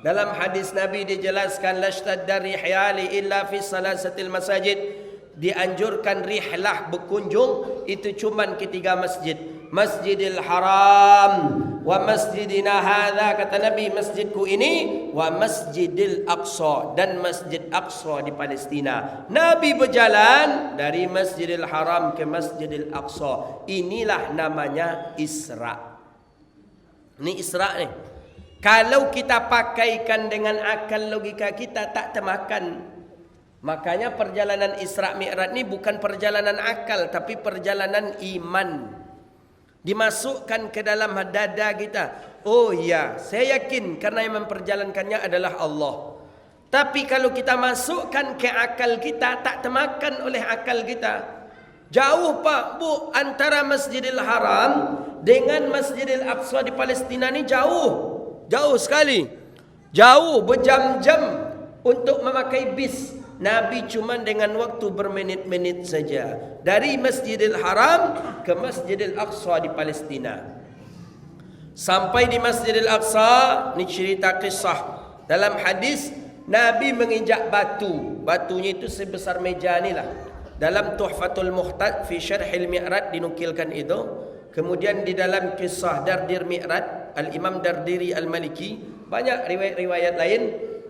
Dalam hadis Nabi dijelaskan, lashtadda rihyali illa fi salasatil masajid. Dianjurkan rihlah berkunjung itu cuman ketiga masjid. Masjidil Haram wa masjidina hadza, kata Nabi, masjidku ini, wa Masjidil Aqsa, dan Masjid Aqsa di Palestina. Nabi berjalan dari Masjidil Haram ke Masjidil Aqsa. Inilah namanya Isra. Ini Isra ni. Kalau kita pakaikan dengan akal logika kita tak termakan. Makanya perjalanan Isra Mi'raj ni bukan perjalanan akal, tapi perjalanan iman. Dimasukkan ke dalam dada kita. Oh ya, saya yakin karena yang memperjalankannya adalah Allah. Tapi kalau kita masukkan ke akal kita, tak termakan oleh akal kita. Jauh Pak Bu, antara Masjidil Haram dengan Masjidil Aqsa di Palestina ni jauh. Jauh sekali. Jauh berjam-jam untuk memakai bis. Nabi cuma dengan waktu berminit-minit saja. Dari Masjidil Haram ke Masjidil Aqsa di Palestina. Sampai di Masjidil Aqsa, ni cerita kisah. Dalam hadis, Nabi menginjak batu. Batunya itu sebesar meja ni lah. Dalam Tuhfatul Muhtad fi Syarhil Mi'raj dinukilkan itu. Kemudian di dalam kisah Dardir Mi'raj, Al-Imam Dardiri Al-Maliki, banyak riwayat-riwayat lain.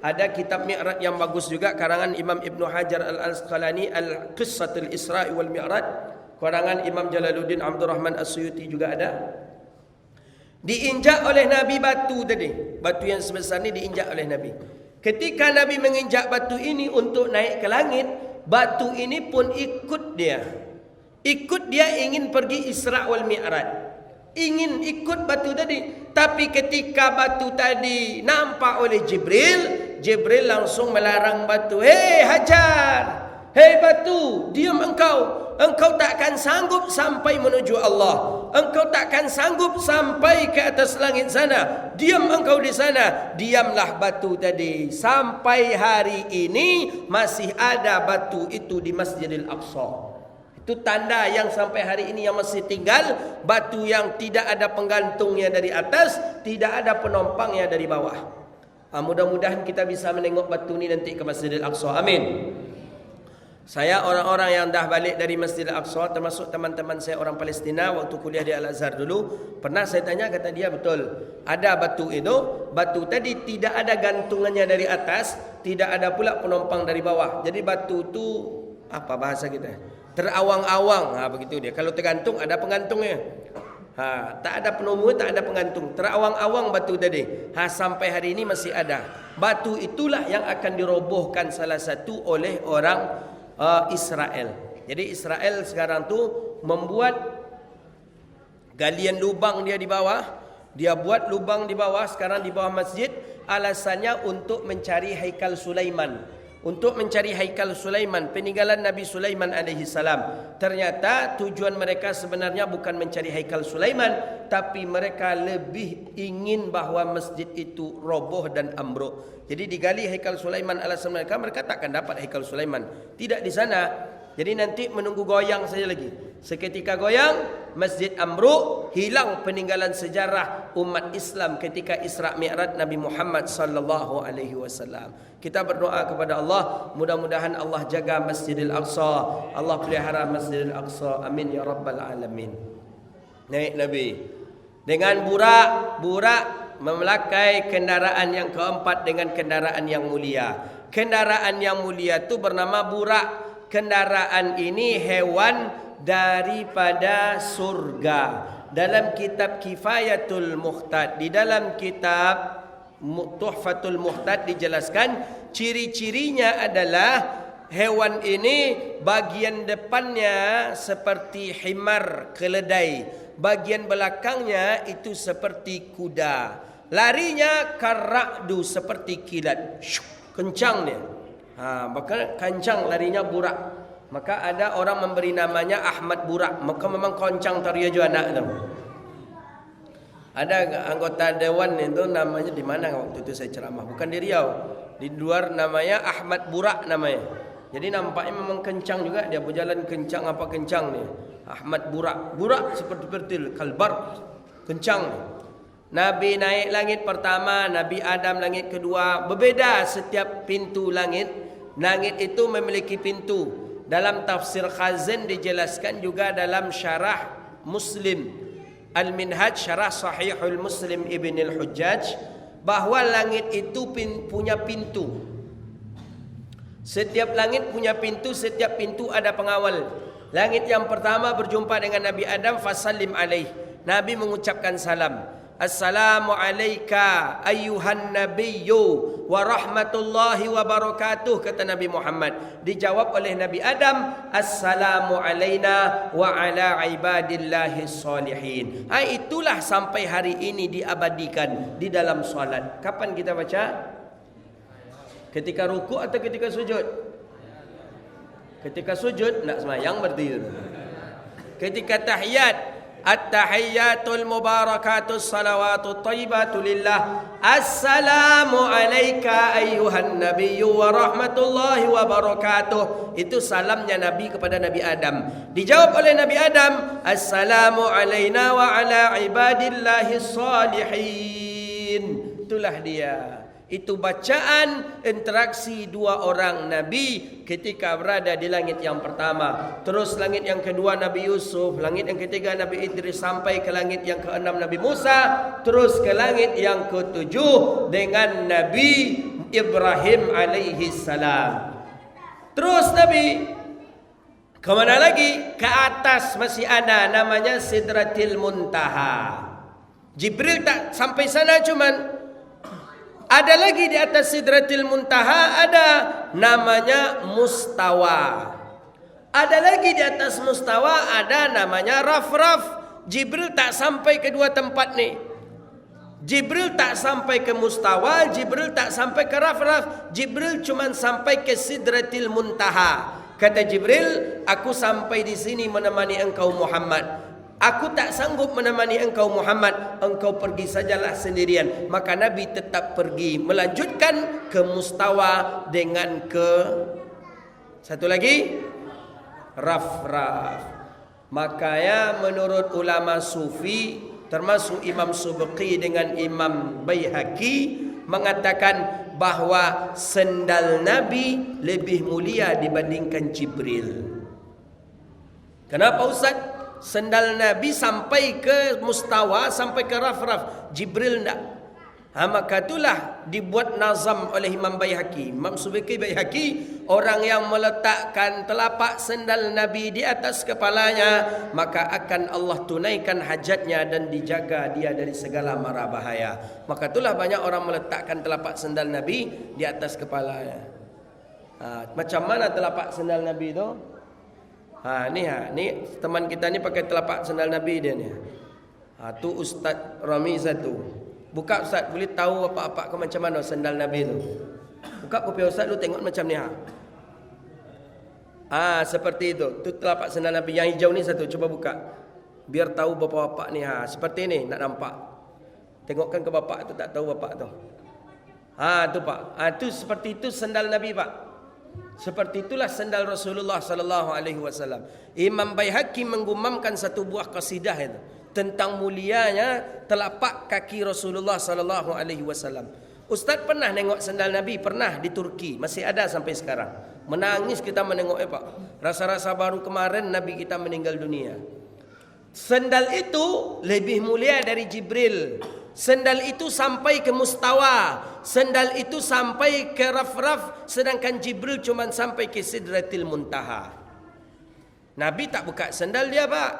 Ada kitab Mi'raj yang bagus juga, karangan Imam Ibn Hajar Al-Asqalani, Al-Qissatul Isra'i wal Mi'raj, karangan Imam Jalaluddin Abdul Rahman As-Suyuti juga ada. Diinjak oleh Nabi batu tadi. Batu yang sebesar ni diinjak oleh Nabi. Ketika Nabi menginjak batu ini untuk naik ke langit, batu ini pun ikut dia. Ikut dia ingin pergi Isra' wal Mi'raj. Ingin ikut batu tadi. Tapi ketika batu tadi nampak oleh Jibril, Jibril langsung melarang batu. Hei Hajar, hei batu, diam engkau. Engkau takkan sanggup sampai menuju Allah. Engkau takkan sanggup sampai ke atas langit sana. Diam engkau di sana. Diamlah batu tadi. Sampai hari ini masih ada batu itu di Masjidil Aqsa. Itu tanda yang sampai hari ini yang masih tinggal. Batu yang tidak ada penggantungnya dari atas, tidak ada penompangnya dari bawah. Mudah-mudahan kita bisa menengok batu ni nanti ke Masjidil Aqsa. Amin. Saya orang-orang yang dah balik dari Masjidil Aqsa, termasuk teman-teman saya orang Palestina, waktu kuliah di Al-Azhar dulu, pernah saya tanya, kata dia betul. Ada batu itu, batu tadi tidak ada gantungannya dari atas, tidak ada pula penompang dari bawah. Jadi batu tu, apa bahasa kita? Terawang-awang, begitu dia. Kalau tergantung ada pengantungnya. Tak ada penomor, tak ada pengantung. Terawang-awang batu tadi. Sampai hari ini masih ada. Batu itulah yang akan dirobohkan salah satu oleh orang Israel. Jadi Israel sekarang tu membuat galian lubang dia di bawah. Dia buat lubang di bawah, sekarang di bawah masjid. Alasannya untuk mencari Haikal Sulaiman. Untuk mencari Haikal Sulaiman, peninggalan Nabi Sulaiman alaihi salam. Ternyata tujuan mereka sebenarnya bukan mencari Haikal Sulaiman, tapi mereka lebih ingin bahawa masjid itu roboh dan ambruk. Jadi digali Haikal Sulaiman, alasan mereka takkan dapat Haikal Sulaiman. Tidak di sana. Jadi nanti menunggu goyang saja lagi. Seketika goyang, masjid ambruk, hilang peninggalan sejarah umat Islam ketika Isra' Mi'raj Nabi Muhammad sallallahu alaihi wasallam. Kita berdoa kepada Allah, mudah-mudahan Allah jaga Masjidil Aqsa, Allah pelihara Masjidil Aqsa. Amin ya rabbal alamin. Naik Nabi dengan burak memelakai kendaraan yang keempat dengan kendaraan yang mulia. Kendaraan yang mulia itu bernama burak. Kendaraan ini hewan daripada surga. Dalam kitab Kifayatul Muhtad, di dalam kitab Tuhfatul Muhtad dijelaskan ciri-cirinya adalah hewan ini bagian depannya seperti himar keledai, bagian belakangnya itu seperti kuda, larinya karrakdu seperti kilat, kencang dia. Maka kencang larinya burak. Maka ada orang memberi namanya Ahmad Burak. Maka memang kencang taria jo anak tu. Ada anggota dewan itu namanya di mana waktu itu saya ceramah, bukan di Riau, di luar, namanya Ahmad Burak namanya. Jadi nampaknya memang kencang juga, dia berjalan kencang, apa kencang ni. Ahmad Burak. Burak seperti pertil kalbar, kencang. Nabi naik langit pertama, Nabi Adam langit kedua. Berbeza setiap pintu langit. Langit itu memiliki pintu. Dalam tafsir Khazin dijelaskan juga dalam syarah Muslim Al-Minhaj, syarah Sahihul Muslim Ibn Al-Hujjaj, bahawa langit itu punya pintu. Setiap langit punya pintu, setiap pintu ada pengawal. Langit yang pertama berjumpa dengan Nabi Adam, fasallim alaih. Nabi mengucapkan salam. Assalamu alayka ayyuhan nabiyyu wa rahmatullahi wa barakatuh, kata Nabi Muhammad. Dijawab oleh Nabi Adam, assalamu alayna wa ala ibadillahi salihin. Itulah sampai hari ini diabadikan di dalam solat. Kapan kita baca? Ketika ruku atau ketika sujud? Ketika sujud nak semayang berarti. Ketika tahiyat, at-tahiyyatul mubarakatus salawatut thayyibatu lillah. Assalamu alayka ayyuhan nabiyyu wa rahmatullahi wa barakatuh. Itu salamnya Nabi kepada Nabi Adam. Dijawab oleh Nabi Adam, assalamu alayna wa ala ibadillahi salihin. Itulah dia. Itu bacaan interaksi dua orang Nabi ketika berada di langit yang pertama. Terus langit yang kedua Nabi Yusuf, langit yang ketiga Nabi Idris, sampai ke langit yang keenam Nabi Musa, terus ke langit yang ketujuh dengan Nabi Ibrahim alaihi salam. Terus Nabi kemana lagi? Ke atas masih ada namanya Sidratil Muntaha. Jibril tak sampai sana, cuman ada lagi di atas Sidratil Muntaha, ada namanya Mustawa. Ada lagi di atas Mustawa, ada namanya Raf-Raf. Jibril tak sampai ke dua tempat ni. Jibril tak sampai ke Mustawa, Jibril tak sampai ke Raf-Raf. Jibril cuma sampai ke Sidratil Muntaha. Kata Jibril, aku sampai di sini menemani engkau Muhammad. Aku tak sanggup menemani engkau Muhammad, engkau pergi sajalah sendirian. Maka Nabi tetap pergi, melanjutkan ke Mustawa dengan ke satu lagi Raf-Raf. Makanya menurut ulama sufi, termasuk Imam Subqi dengan Imam Baihaqi, mengatakan bahawa sendal Nabi lebih mulia dibandingkan Jibril. Kenapa Ustaz? Sendal Nabi sampai ke Mustawa, sampai ke Raf-Raf, Jibril tak. Maka itulah dibuat nazam oleh Imam Baihaqi, Imam Subqi Baihaqi, orang yang meletakkan telapak sendal Nabi di atas kepalanya, maka akan Allah tunaikan hajatnya dan dijaga dia dari segala mara bahaya. Maka itulah banyak orang meletakkan telapak sendal Nabi di atas kepalanya. Macam mana telapak sendal Nabi itu? Ni teman kita ni pakai telapak sendal Nabi dia ni. Tu Ustaz Rami satu. Buka Ustaz, boleh tahu apa-apa ke macam mana sendal Nabi tu? Buka kopi Ustaz lu tengok macam ni seperti itu. Tu telapak sendal Nabi yang hijau ni satu, cuba buka. Biar tahu bapak-bapak ni seperti ni nak nampak. Tengokkan ke bapak tu, tak tahu bapak tu. Tu Pak. Tu seperti itu sendal Nabi Pak. Seperti itulah sendal Rasulullah sallallahu alaihi wasallam. Imam Baihaqi menggumamkan satu buah qasidah itu tentang mulianya telapak kaki Rasulullah sallallahu alaihi wasallam. Ustaz pernah nengok sendal Nabi, pernah di Turki, masih ada sampai sekarang. Menangis kita menengoknya Pak. Rasa-rasa baru kemarin Nabi kita meninggal dunia. Sendal itu lebih mulia dari Jibril. Sendal itu sampai ke Mustawa, sendal itu sampai ke Raf-Raf, sedangkan Jibril cuma sampai ke Sidratil Muntaha. Nabi tak buka sendal dia Pak.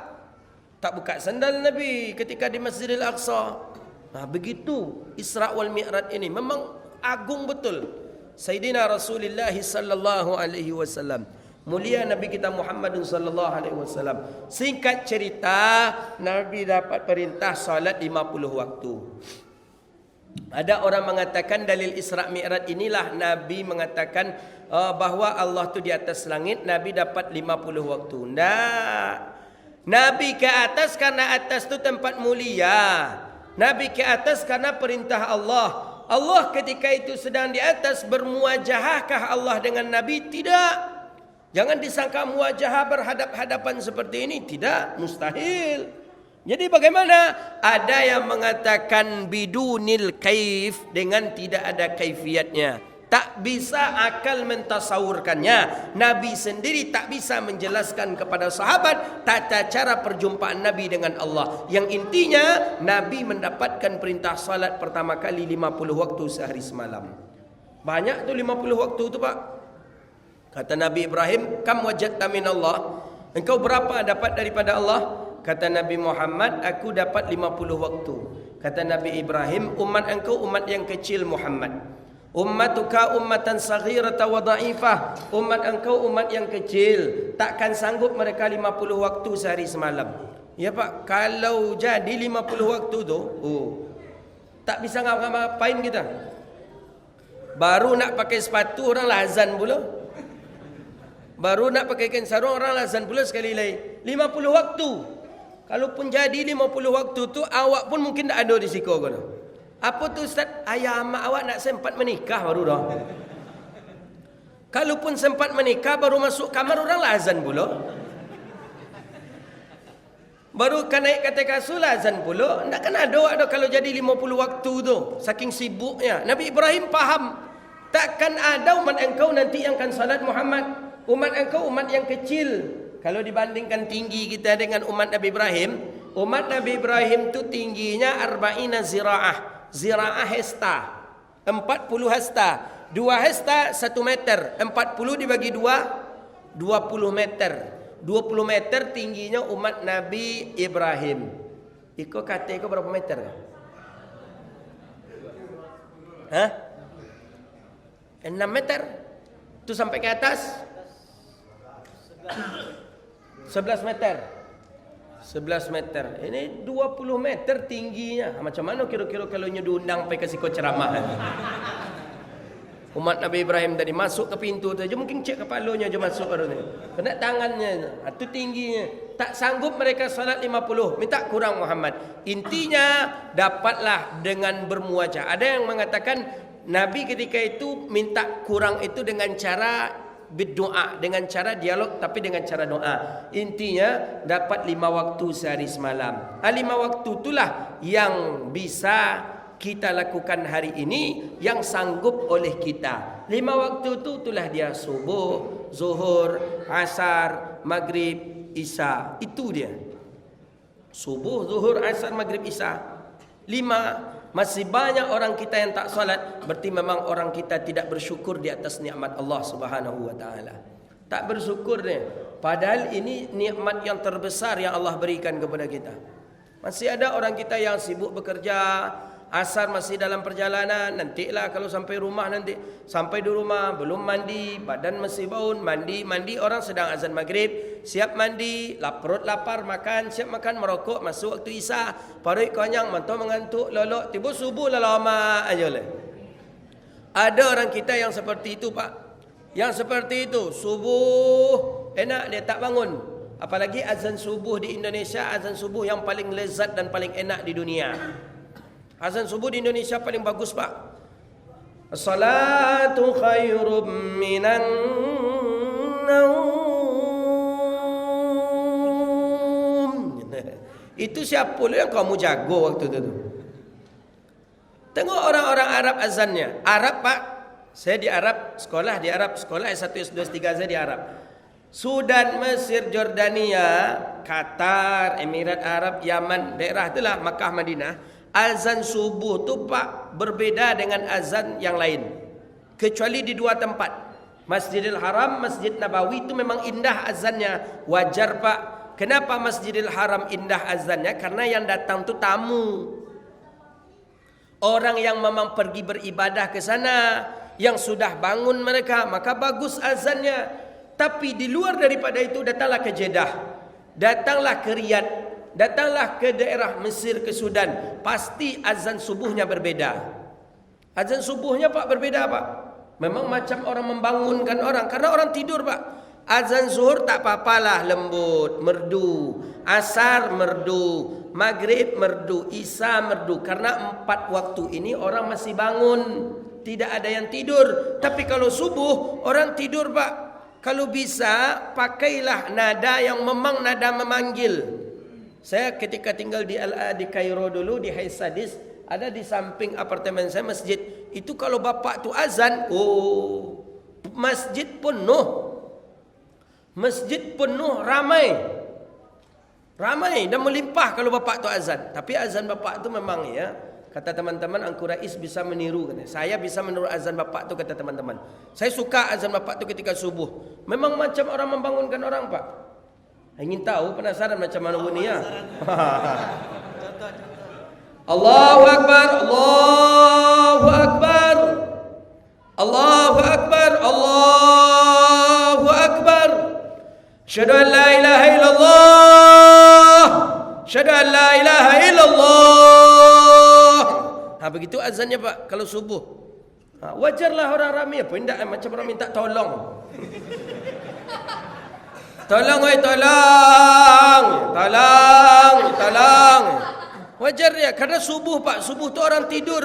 Tak buka sendal Nabi ketika di Masjidil Aqsa. Begitu Isra wal Mi'raj ini memang agung betul. Sayyidina Rasulullah sallallahu alaihi wasallam, mulia Nabi kita Muhammad sallallahu alaihi wasallam. Singkat cerita, Nabi dapat perintah salat 50 waktu. Ada orang mengatakan dalil Isra Mi'raj inilah Nabi mengatakan bahawa Allah tu di atas langit, Nabi dapat 50 waktu. Tidak. Nabi ke atas karena atas tu tempat mulia. Nabi ke atas karena perintah Allah. Allah ketika itu sedang di atas, bermuajahahkah Allah dengan Nabi? Tidak. Jangan disangka muajahah berhadap-hadapan seperti ini. Tidak, mustahil. Jadi bagaimana? Ada yang mengatakan bidunil kaif, dengan tidak ada kaifiatnya. Tak bisa akal mentasawurkannya. Nabi sendiri tak bisa menjelaskan kepada sahabat tata cara perjumpaan Nabi dengan Allah. Yang intinya Nabi mendapatkan perintah salat pertama kali 50 waktu sehari semalam. Banyak tu 50 waktu tu Pak. Kata Nabi Ibrahim, kam wajadta min Allah? Engkau berapa dapat daripada Allah? Kata Nabi Muhammad, aku dapat 50 waktu. Kata Nabi Ibrahim, umat engkau umat yang kecil Muhammad. Ummatuka ummatan saghirata wa dha'ifah. Umat engkau umat yang kecil, takkan sanggup mereka 50 waktu sehari semalam. Ya Pak, kalau jadi 50 waktu tu, tak bisa ngapa-ngapain kita. Baru nak pakai sepatu orang lah azan pula. Baru nak pakai kain sarung orang lah azan pula sekali lagi. 50 waktu. Kalaupun jadi 50 waktu tu, awak pun mungkin tak ada di siku kau. Apa tu Ustaz? Ayah mak awak nak sempat menikah baru dah. Kalaupun sempat menikah baru masuk kamar orang lah azan pula. Baru kan naik kata kasul azan pula. Tak kan ada kalau jadi 50 waktu tu. Saking sibuknya. Nabi Ibrahim faham. Takkan ada umat engkau nanti yang akan salat Muhammad. Umat engkau umat yang kecil. Kalau dibandingkan tinggi kita dengan umat Nabi Ibrahim. Umat Nabi Ibrahim tu tingginya 40 zira'ah. Zira'ah hesta. 40 hasta. 2 hesta 1 meter. 40 dibagi 2. 20 meter. 20 meter tingginya umat Nabi Ibrahim. Iko kata iko berapa meter? Hah? 6 meter. Tu sampai ke atas 11 meter. 11 meter. Ini 20 meter tingginya. Macam mana kira-kira kalau diundang pergi kasih kau ceramah? Umat Nabi Ibrahim tadi masuk ke pintu tu aja mungkin cek kepalanya aja masuk baru ni. Kena tangannya. Itu tingginya. Tak sanggup mereka salat 50. Minta kurang Muhammad. Intinya dapatlah dengan bermuajah. Ada yang mengatakan Nabi ketika itu minta kurang itu dengan cara berdoa, dengan cara dialog tapi dengan cara doa. Intinya dapat 5 waktu sehari semalam. 5 waktu itulah yang bisa kita lakukan hari ini, yang sanggup oleh kita. 5 waktu itu itulah dia subuh, zuhur, asar, maghrib, isya. Itu dia. Subuh, zuhur, asar, maghrib, isya. 5. Masih banyak orang kita yang tak salat. Berarti memang orang kita tidak bersyukur di atas nikmat Allah Subhanahu wa taala. Tak bersyukur dia. Padahal ini nikmat yang terbesar yang Allah berikan kepada kita. Masih ada orang kita yang sibuk bekerja, asar masih dalam perjalanan, nantilah kalau sampai rumah nanti. Sampai di rumah belum mandi, badan masih bau, mandi orang sedang azan maghrib, siap mandi, perut lapar makan, siap makan, merokok, masuk waktu isya, perut konyang, mantau mengantuk, lolok, tiba subuh lah lama aja lah. Ada orang kita yang seperti itu Pak. Yang seperti itu, subuh enak dia tak bangun. Apalagi azan subuh di Indonesia, azan subuh yang paling lezat dan paling enak di dunia. Azan subuh di Indonesia paling bagus Pak. As-salatu khairum minan naum. Itu siapa yang kamu jago waktu itu? Tengok orang-orang Arab azannya. Arab Pak. Saya di Arab, sekolah S1, S2, S3 saya di Arab. Sudan, Mesir, Jordania, Qatar, Emirat Arab, Yaman, daerah itulah Makkah, Madinah. Azan subuh tu Pak berbeda dengan azan yang lain. Kecuali di 2 tempat. Masjidil Haram, Masjid Nabawi itu memang indah azannya. Wajar Pak. Kenapa Masjidil Haram indah azannya? Karena yang datang tu tamu. Orang yang memang pergi beribadah ke sana, yang sudah bangun mereka, maka bagus azannya. Tapi di luar daripada itu datanglah ke Jeddah, datanglah ke Riyadh, datanglah ke daerah Mesir, ke Sudan, pasti azan subuhnya berbeda. Azan subuhnya Pak berbeda Pak. Memang macam orang membangunkan orang, karena orang tidur Pak. Azan zuhur tak apa-apalah, lembut, merdu. Asar merdu, maghrib merdu, isya merdu. Karena 4 waktu ini orang masih bangun, tidak ada yang tidur. Tapi kalau subuh orang tidur Pak. Kalau bisa pakailah nada yang memang nada memanggil. Saya ketika tinggal di Kairo dulu, di Haisadis, ada di samping apartemen saya masjid. Itu kalau bapak tu azan, masjid penuh. Masjid penuh, ramai dan melimpah kalau bapak tu azan. Tapi azan bapak tu memang ya, kata teman-teman Angku Rais bisa meniru. Saya bisa meniru azan bapak tu, kata teman-teman. Saya suka azan bapak tu ketika subuh. Memang macam orang membangunkan orang Pak. Ingin tahu, penasaran macam mana bunyinya? Allahu Akbar, Allahu Akbar, Allahu Akbar, Allahu Akbar. Asyhadu an la ilaha illallah, asyhadu an la ilaha illallah. Begitu azannya Pak kalau subuh. Wajarlah orang ramai apa indak macam orang minta tolong. Tolong, tolong. Wajar dia, karena subuh Pak, subuh tu orang tidur.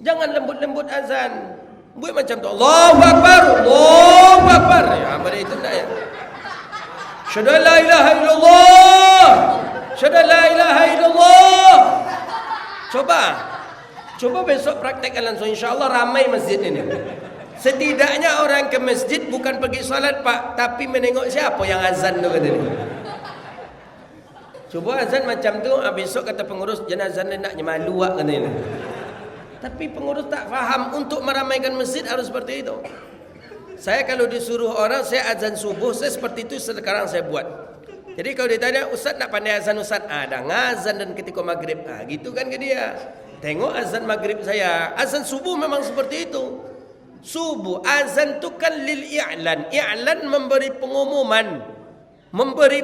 Jangan lembut-lembut azan. Buat macam tu, Allahu Akbar, Allahu Akbar. Ya, pada itu tak ya. Asyhadu an la ilaha illallah, Asyhadu an la ilaha illallah. Coba besok praktekkan langsung, insya-Allah ramai masjid ini. Setidaknya orang ke masjid bukan pergi salat Pak, tapi menengok siapa yang azan tu kata dia. Cuba azan macam tu, besok kata pengurus jenazah ni nak malu kata dia. Tapi pengurus tak faham, untuk meramaikan masjid harus seperti itu. Saya kalau disuruh orang, saya azan subuh, saya seperti itu sekarang saya buat. Jadi kalau ditanya, Ustaz nak pandai azan Ustaz? Dah ngazan dan ketika maghrib. Gitu kan ke dia. Tengok azan maghrib saya. Azan subuh memang seperti itu. Subuh, azan tu kan lil i'lan. I'lan memberi pengumuman. Memberi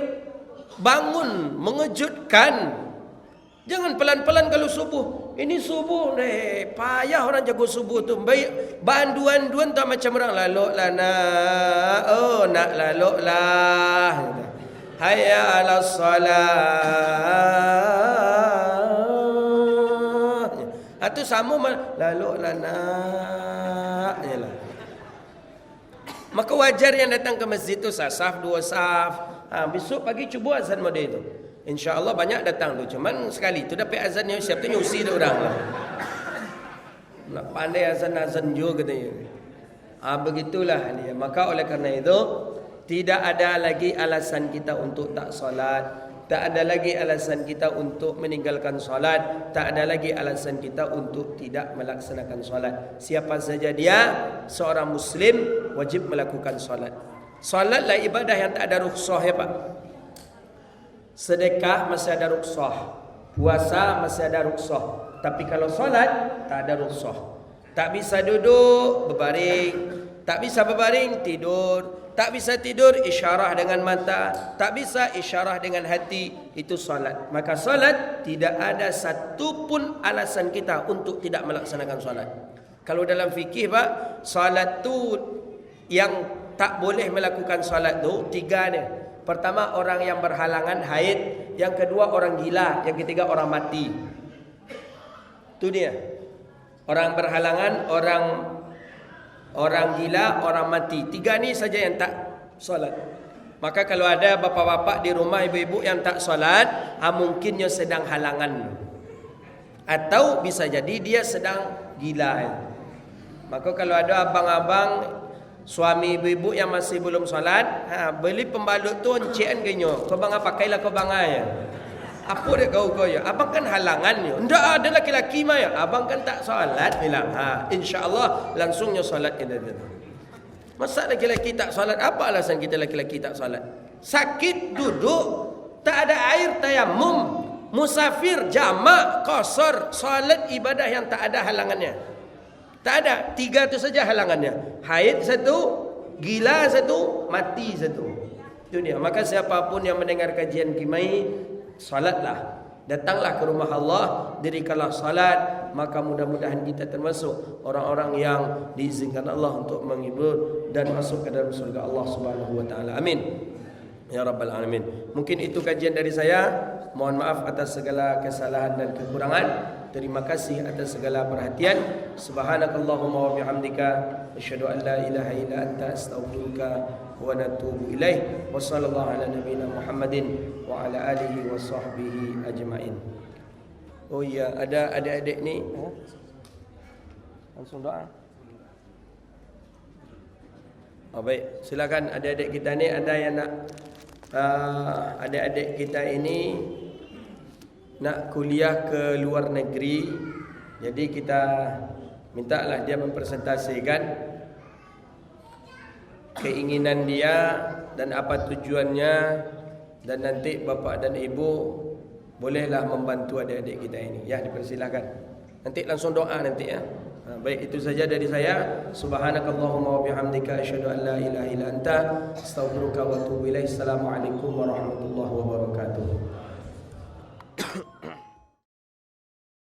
bangun, mengejutkan. Jangan pelan-pelan kalau subuh. Ini subuh payah orang jago subuh tu. Baik banduan-duan tak macam orang lalok lah nak. Oh nak lalok lah. Hayya 'alas salah. Itu sama lalok lah nak. Yalah. Maka wajar yang datang ke masjid tu saf, 2 saf. Besok pagi cuba azan model itu. InsyaAllah banyak datang tu. Cuman sekali tu dapat azan yang siap tu nyusi tu orang lah. Nak pandai azan-azan juga katanya. Begitulah dia. Maka oleh kerana itu, tidak ada lagi alasan kita untuk tak solat. Tak ada lagi alasan kita untuk meninggalkan solat. Tak ada lagi alasan kita untuk tidak melaksanakan solat. Siapa saja dia, seorang Muslim wajib melakukan solat. Solatlah ibadah yang tak ada rukhsah ya Pak. Sedekah masih ada rukhsah, puasa masih ada rukhsah, tapi kalau solat tak ada rukhsah. Tak bisa duduk berbaring, tak bisa berbaring tidur, tak bisa tidur isyarah dengan mata, tak bisa isyarah dengan hati, itu solat. Maka solat tidak ada satu pun alasan kita untuk tidak melaksanakan solat. Kalau dalam fikih Pak, solat tu yang tak boleh melakukan solat tu 3 ni. Pertama orang yang berhalangan haid, yang kedua orang gila, yang ketiga orang mati. Itu dia. Orang berhalangan, orang gila, orang mati. 3 ni saja yang tak solat. Maka kalau ada bapa-bapa di rumah, ibu-ibu yang tak solat, mungkinnya sedang halangan. Atau bisa jadi dia sedang gila. Maka kalau ada abang-abang suami ibu-ibu yang masih belum solat, beli pembalut tu encik kenyo. Kau bang pakailah kau bang ya. Apa dia kau ya? Abang kan halangannya. Ndak ada laki-laki mah ya. Abang kan tak solat bilang. Insya-Allah langsungnya solat kita. Masa laki-laki tak solat, apa alasan kita laki-laki tak solat? Sakit duduk, tak ada air tayamum, musafir jamak, qasar, solat ibadah yang tak ada halangannya. Tak ada, 3 tu saja halangannya. Haid 1, gila 1, mati 1. Itu dia. Maka siapapun yang mendengar kajian Kimai, salatlah. Datanglah ke rumah Allah, dirikanlah salat. Maka mudah-mudahan kita termasuk orang-orang yang diizinkan Allah untuk menghibur dan masuk ke dalam surga Allah Subhanahu wa taala. Amin. Ya Rabbal Alamin. Mungkin itu kajian dari saya. Mohon maaf atas segala kesalahan dan kekurangan. Terima kasih atas segala perhatian. Subhanakallahumma wa bihamdika asyhadu an la ilaha illa anta astaghfiruka wa natubu ilaih. Wa sallallahu ala nabiyyina Muhammadin wa ala alihi wa sahbihi ajmain. Oh ya, ada adik-adik ni. Langsung doa. Baik, silakan adik-adik kita ni, ada yang nak adik-adik kita ini nak kuliah ke luar negeri. Jadi kita mintalah dia mempresentasikan keinginan dia dan apa tujuannya, dan nanti bapa dan ibu bolehlah membantu adik-adik kita ini. Ya, dipersilakan. Nanti langsung doa nanti ya. Baik, itu saja dari saya. Subhanakallahumma wa bihamdika asyhadu an la ilaha illa anta astaghfiruka wa atubu ilaik. Assalamualaikum warahmatullahi wabarakatuh.